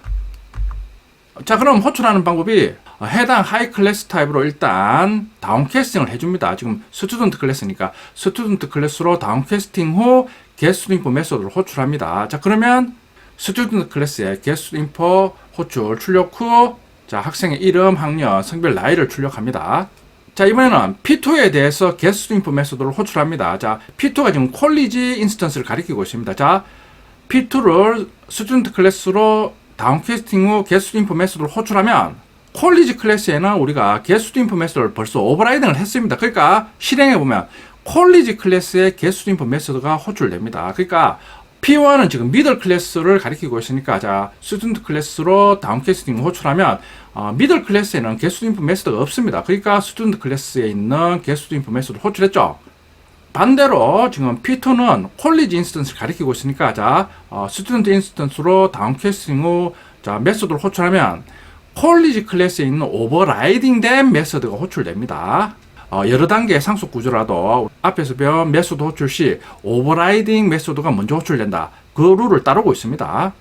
자, 그럼 호출하는 방법이 해당 하이 클래스 타입으로 일단 다운캐스팅을 해줍니다. 지금 스튜던트 클래스니까 스튜던트 클래스로 다운캐스팅 후 get studinfo 메소드를 호출합니다. 자, 그러면 스튜던트 클래스에 get studinfo 호출 출력 후, 자, 학생의 이름, 학년, 성별, 나이를 출력합니다. 자, 이번에는 P2에 대해서 get studinfo 메소드를 호출합니다. 자, P2가 지금 콜리지 인스턴스를 가리키고 있습니다. 자, P2를 스튜던트 클래스로 다운캐스팅 후 게스트 인포 메소드를 호출하면 콜리지 클래스에는 우리가 게스트 인포 메소드를 벌써 오버라이딩을 했습니다. 그러니까 실행해보면 콜리지 클래스의 게스트 인포 메소드가 호출됩니다. 그러니까 P1은 지금 미들 클래스를 가리키고 있으니까 자 스튜던트 클래스로 다운캐스팅 호출하면 미들 클래스에는 게스트 인포 메소드가 없습니다. 그러니까 스튜던트 클래스에 있는 게스트 인포 메소드 호출했죠. 반대로 지금 P2는 콜리지 인스턴스를 가리키고 있으니까 자 스튜던트 인스턴스로 다운캐스팅 후 자 메소드를 호출하면 콜리지 클래스에 있는 오버라이딩 된 메소드가 호출됩니다. 여러 단계의 상속 구조라도 앞에서 배운 메소드 호출 시 오버라이딩 메소드가 먼저 호출된다. 그 룰을 따르고 있습니다.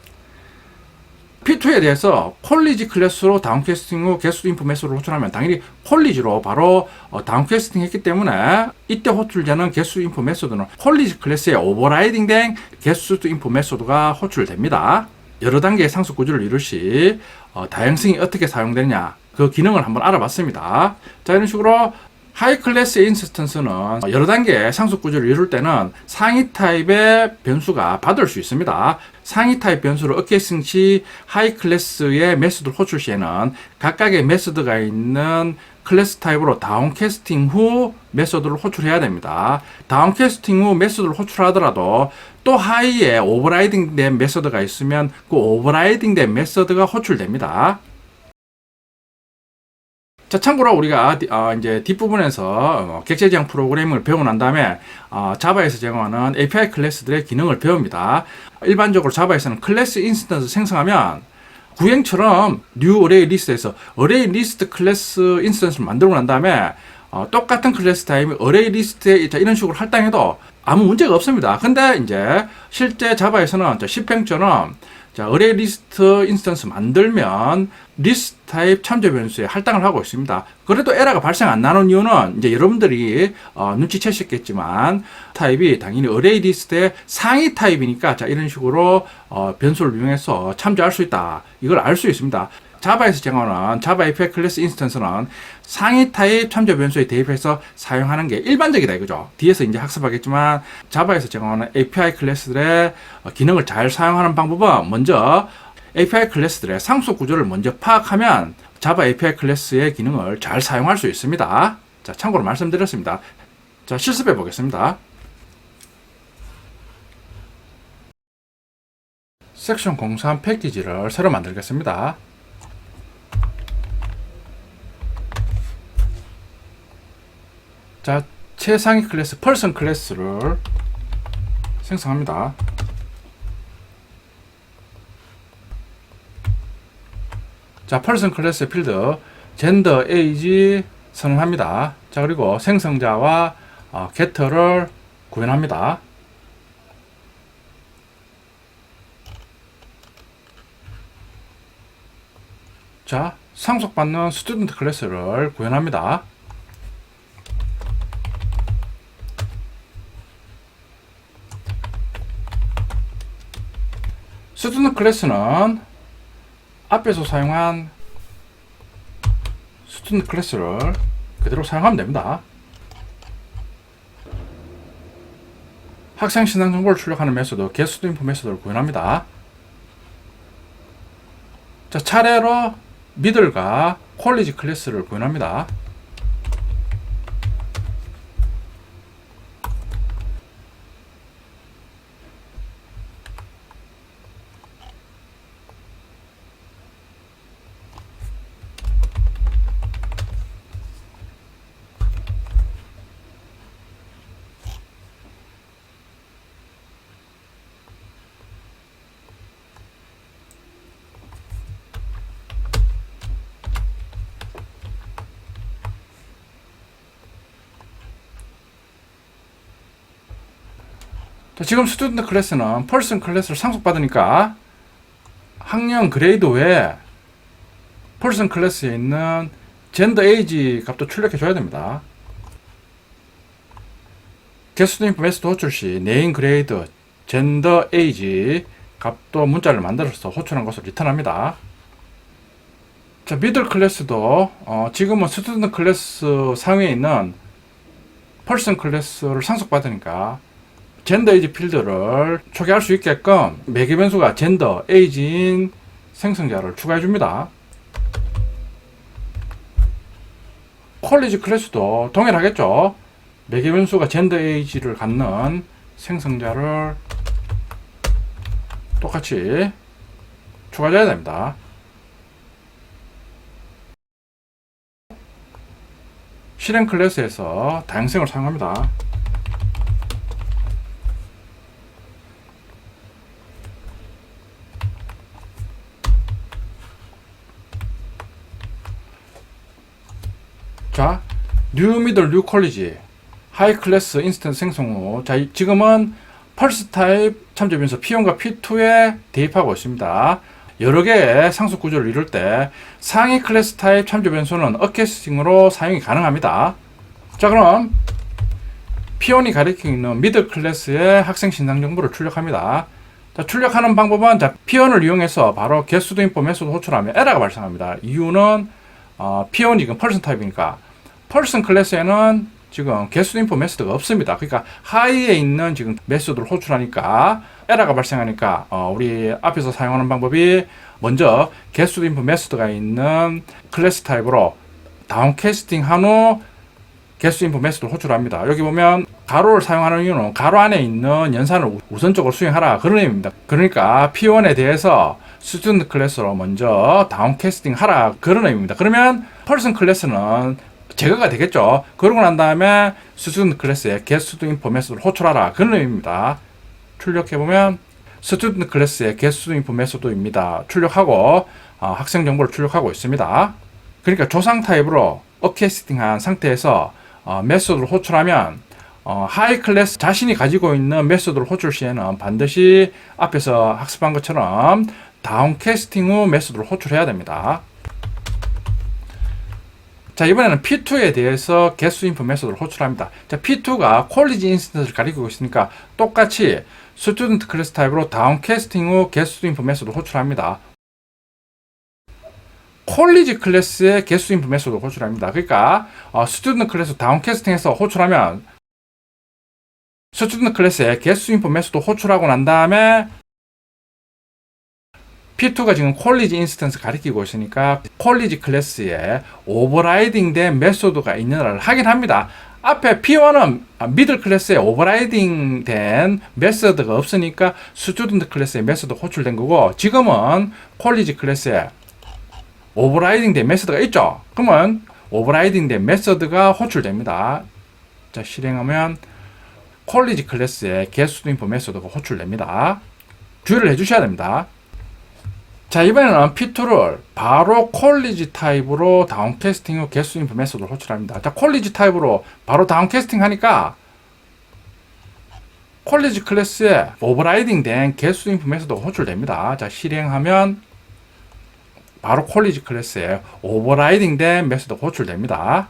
P2에 대해서 콜리지 클래스로 다운캐스팅 후 게스트 인포 메소드를 호출하면 당연히 콜리지로 바로 다운캐스팅 했기 때문에 이때 호출되는 게스트 인포 메소드는 콜리지 클래스의 오버라이딩 된 게스트 인포 메소드가 호출됩니다. 여러 단계의 상속 구조를 이룰 시 다양성이 어떻게 사용되느냐 그 기능을 한번 알아봤습니다. 자 이런 식으로 하이 클래스의 인스턴스는 여러 단계의 상속 구조를 이룰 때는 상위 타입의 변수가 받을 수 있습니다. 상위 타입 변수를 어케이싱 시 하이 클래스의 메소드 호출 시에는 각각의 메소드가 있는 클래스 타입으로 다운캐스팅 후 메소드를 호출해야 됩니다. 다운캐스팅 후 메소드를 호출하더라도 또 하이에 오버라이딩 된 메소드가 있으면 그 오버라이딩 된 메소드가 호출됩니다. 자, 참고로 우리가 이제 뒷부분에서 객체 지향 프로그래밍을 배우고 난 다음에 자바에서 제공하는 API 클래스들의 기능을 배웁니다. 일반적으로 자바에서는 클래스 인스턴스 생성하면 구행처럼 new array list에서 array list 클래스 인스턴스를 만들고 난 다음에 똑같은 클래스 타입이 array list에 이런 식으로 할당해도 아무 문제가 없습니다. 근데 이제 실제 자바에서는 시팽처럼 자, array list 인스턴스 만들면 리스트 타입 참조 변수에 할당을 하고 있습니다. 그래도 에러가 발생 안 나는 이유는 이제 여러분들이 눈치채셨겠지만 타입이 당연히 array list의 상위 타입이니까 자, 이런 식으로 변수를 이용해서 참조할 수 있다. 이걸 알 수 있습니다. 자바에서 제공하는 자바 API 클래스 인스턴스는 상위 타입 참조 변수에 대입해서 사용하는 게 일반적이다 이거죠. 뒤에서 이제 학습하겠지만 자바에서 제공하는 API 클래스들의 기능을 잘 사용하는 방법은 먼저 API 클래스들의 상속 구조를 먼저 파악하면 자바 API 클래스의 기능을 잘 사용할 수 있습니다. 자, 참고로 말씀드렸습니다. 자, 실습해 보겠습니다. 섹션 03 패키지를 새로 만들겠습니다. 자, 최상위 클래스 person 클래스를 생성합니다. 자, person 클래스 필드 gender, age 선언합니다. 자, 그리고 생성자와 getter를 구현합니다. 자, 상속받는 스튜던트 클래스를 구현합니다. 스튜던트 클래스는 앞에서 사용한 스튜던트 클래스를 그대로 사용하면 됩니다. 학생 신상 정보를 출력하는 메소드 게스트 인포 메소드를 구현합니다. 자, 차례로 미들과 콜리지 클래스를 구현합니다. 자, 지금 스튜던트 클래스는 person 클래스를 상속받으니까 학년 그레이드 외에 person 클래스에 있는 gender, age 값도 출력해 줘야 됩니다. 게스트 인포 메소드 호출 시 name, grade, gender, age 값도 문자를 만들어서 호출한 것을 리턴합니다. 자, middle 클래스도 지금은 스튜던트 클래스 상위에 있는 person 클래스를 상속받으니까 젠더 에이지 필드를 초기할 수 있게끔 매개 변수가 젠더 에이지인 생성자를 추가해 줍니다. 퀄리지 클래스도 동일하겠죠. 매개 변수가 젠더 에이지를 갖는 생성자를 똑같이 추가해야 됩니다. 실행 클래스에서 다양성을 사용합니다. 자, new middle new 퀄리지 하이 클래스 인스턴스 생성 후, 자, 지금은 펄스 타입 참조 변수 P1과 P2에 대입하고 있습니다. 여러 개의 상수 구조를 이룰 때 상위 클래스 타입 참조 변수는 어캐스팅으로 사용이 가능합니다. 자, 그럼 P1이 가리키고 있는 미들 클래스의 학생 신상 정보를 출력합니다. 자, 출력하는 방법은 자, P1을 이용해서 바로 getSudo info 메소드 호출하면 에러가 발생합니다. 이유는 P1이 지금 펄슨 타입이니까 펄슨 클래스에는 지금 getSudo info 메소드가 없습니다. 그러니까 하이에 있는 지금 메소드를 호출하니까 에러가 발생하니까 우리 앞에서 사용하는 방법이 먼저 getSudo info 메소드가 있는 클래스 타입으로 다운캐스팅 한 후 getSudo info 메소드를 호출합니다. 여기 보면 가로를 사용하는 이유는 가로 안에 있는 연산을 우선적으로 수행하라 그런 의미입니다. 그러니까 P1에 대해서 스튜던트 클래스로 먼저 다운캐스팅 하라 그런 의미입니다. 그러면 펄슨 클래스는 제거가 되겠죠. 그러고 난 다음에 스튜던트 클래스에 getSudo info 메소드를 호출하라 그런 의미입니다. 출력해보면 스튜던트 클래스에 getSudo info 메소드입니다. 출력하고 학생 정보를 출력하고 있습니다. 그러니까 조상 타입으로 어캐스팅한 상태에서 메소드를 호출하면 하이 클래스 자신이 가지고 있는 메소드를 호출 시에는 반드시 앞에서 학습한 것처럼 다운캐스팅 후 메소드를 호출해야 됩니다. 자, 이번에는 P2에 대해서 getSudo info 메소드를 호출합니다. 자, P2가 퀄리지 인스턴스를 가리키고 있으니까 똑같이 스튜던트 클래스 타입으로 다운캐스팅 후 getSudo info 메소드를 호출합니다. 퀄리지 클래스의 getSudo info 메소드를 호출합니다. 그러니까 스튜던트 클래스 다운캐스팅해서 호출하면 스튜던트 클래스에 getSudo info 메소드 호출하고 난 다음에 P2가 지금 퀄리지 인스턴스 가리키고 있으니까 퀄리지 클래스에 오버라이딩 된 메소드가 있느냐를 확인합니다. 앞에 P1은 미들 클래스에 오버라이딩 된 메소드가 없으니까 스튜던트 클래스에 메소드 호출된 거고, 지금은 퀄리지 클래스에 오버라이딩 된 메소드가 있죠. 그러면 오버라이딩 된 메소드가 호출됩니다. 자, 실행하면 퀄리지 클래스에 getSudo info 메소드가 호출됩니다. 주의를 해주셔야 됩니다. 자, 이번에는 P2를 바로 퀄리지 타입으로 다운캐스팅 후 getSudo info 메소드를 호출합니다. 자, 퀄리지 타입으로 바로 다운캐스팅 하니까 퀄리지 클래스에 오버라이딩 된 getSudo info 메소드가 호출됩니다. 자, 실행하면 바로 퀄리지 클래스에 오버라이딩 된 메소드가 호출됩니다.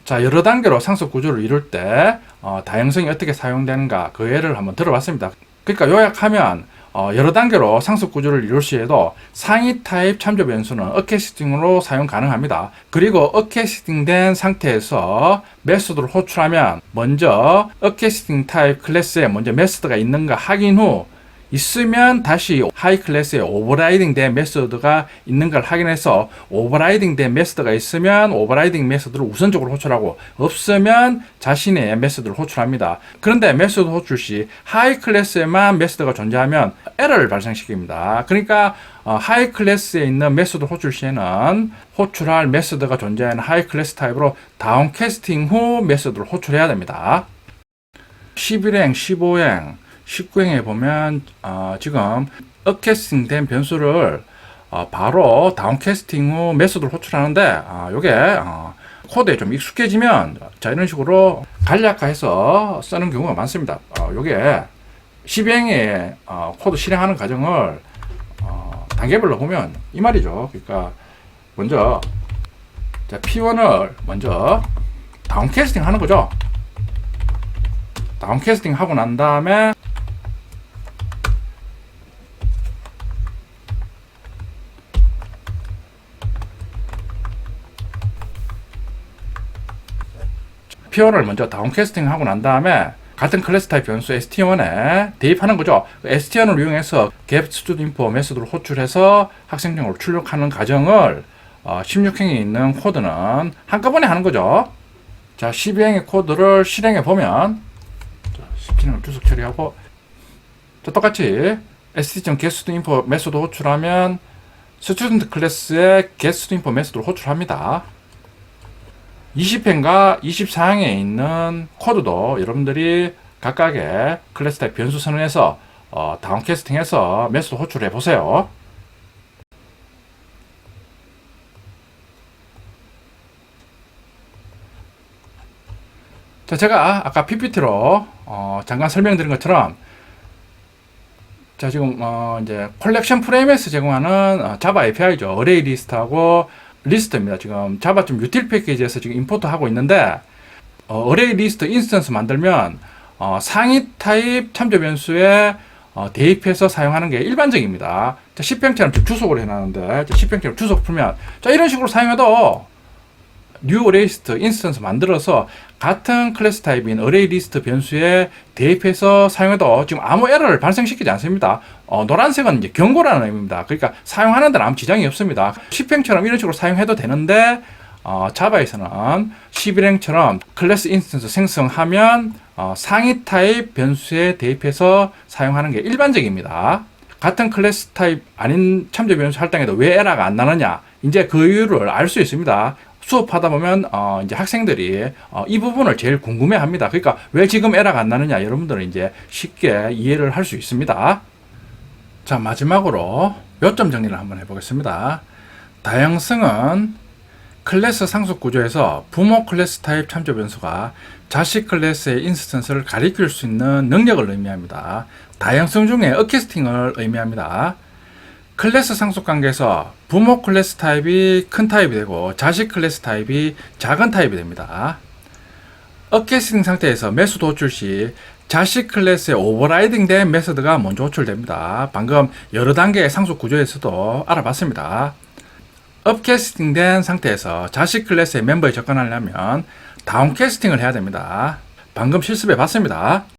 자, 여러 단계로 상습 구조를 이룰 때 다양성이 어떻게 사용되는가 그 예를 한번 들어봤습니다. 그러니까 요약하면 여러 단계로 상습 구조를 이룰 시에도 상위 타입 참조 변수는 어캐스팅으로 사용 가능합니다. 그리고 어캐스팅 된 상태에서 메소드를 호출하면 먼저 어캐스팅 타입 클래스에 먼저 메소드가 있는가 확인 후 있으면 다시 하이 클래스에 오버라이딩 된 메소드가 있는 걸 확인해서 오버라이딩 된 메소드가 있으면 오버라이딩 메소드를 우선적으로 호출하고 없으면 자신의 메소드를 호출합니다. 그런데 메소드 호출 시 하이 클래스에만 메소드가 존재하면 에러를 발생시킵니다. 그러니까 하이 클래스에 있는 메소드 호출 시에는 호출할 메소드가 존재하는 하이 클래스 타입으로 다운캐스팅 후 메소드를 호출해야 됩니다. 11행, 15행 19행에 보면 지금 업캐스팅 된 변수를 바로 다운캐스팅 후 메소드를 호출하는데 요게 코드에 좀 익숙해지면 자, 이런 식으로 간략화해서 쓰는 경우가 많습니다. 요게 12행에 코드 실행하는 과정을 단계별로 보면 이 말이죠. 그러니까 먼저 자, P1을 먼저 다운캐스팅 하는 거죠. 다운캐스팅 하고 난 다음에 P1을 먼저 다운캐스팅 하고 난 다음에 같은 클래스 타입 변수 st1에 대입하는 거죠. st1을 이용해서 getStudInfo 메소드를 호출해서 학생증을 출력하는 과정을 16행에 있는 코드는 한꺼번에 하는 거죠. 자, 12행의 코드를 실행해 보면 17행을 주석 처리하고 자, 똑같이 st.getStudInfo 메소드 호출하면 스튜던트 클래스의 getStudInfo 메소드를 호출합니다. 20행과 24행에 있는 코드도 여러분들이 각각의 클래스 타입 변수 선언해서 다운캐스팅해서 메소드 호출해 보세요. 자, 제가 아까 PPT로 잠깐 설명드린 것처럼 자, 지금 이제 컬렉션 프레임에서 제공하는 자바 API죠. 어레이 리스트하고 리스트입니다. 지금 자바.util util 패키지에서 지금 임포트 하고 있는데 어레이 리스트 인스턴스 만들면 상위 타입 참조 변수에 대입해서 사용하는 게 일반적입니다. 자, 10행처럼 지금 주석을 해놨는데 10행처럼 주석 풀면 자, 이런 식으로 사용해도 new array list 인스턴스 만들어서 같은 클래스 타입인 array list 변수에 대입해서 사용해도 지금 아무 에러를 발생시키지 않습니다. 노란색은 이제 경고라는 의미입니다. 그러니까 사용하는 데는 아무 지장이 없습니다. 10행처럼 이런 식으로 사용해도 되는데 자바에서는 11행처럼 클래스 인스턴스 생성하면 상위 타입 변수에 대입해서 사용하는 게 일반적입니다. 같은 클래스 타입 아닌 참조 변수 할 때에도 왜 에러가 안 나느냐, 이제 그 이유를 알 수 있습니다. 수업하다 보면 이제 학생들이 이 부분을 제일 궁금해합니다. 그러니까 왜 지금 에러가 안 나느냐, 여러분들은 이제 쉽게 이해를 할 수 있습니다. 자, 마지막으로 요점 정리를 한번 해보겠습니다. 다양성은 클래스 상속 구조에서 부모 클래스 타입 참조 변수가 자식 클래스의 인스턴스를 가리킬 수 있는 능력을 의미합니다. 다양성 중에 어캐스팅을 의미합니다. 클래스 상속 관계에서 부모 클래스 타입이 큰 타입이 되고 자식 클래스 타입이 작은 타입이 됩니다. 어캐스팅 상태에서 메소드 호출 시 자식 클래스에 오버라이딩 된 메소드가 먼저 호출됩니다. 방금 여러 단계의 상속 구조에서도 알아봤습니다. 업캐스팅 된 상태에서 자식 클래스의 멤버에 접근하려면 다운캐스팅을 해야 됩니다. 방금 실습해 봤습니다.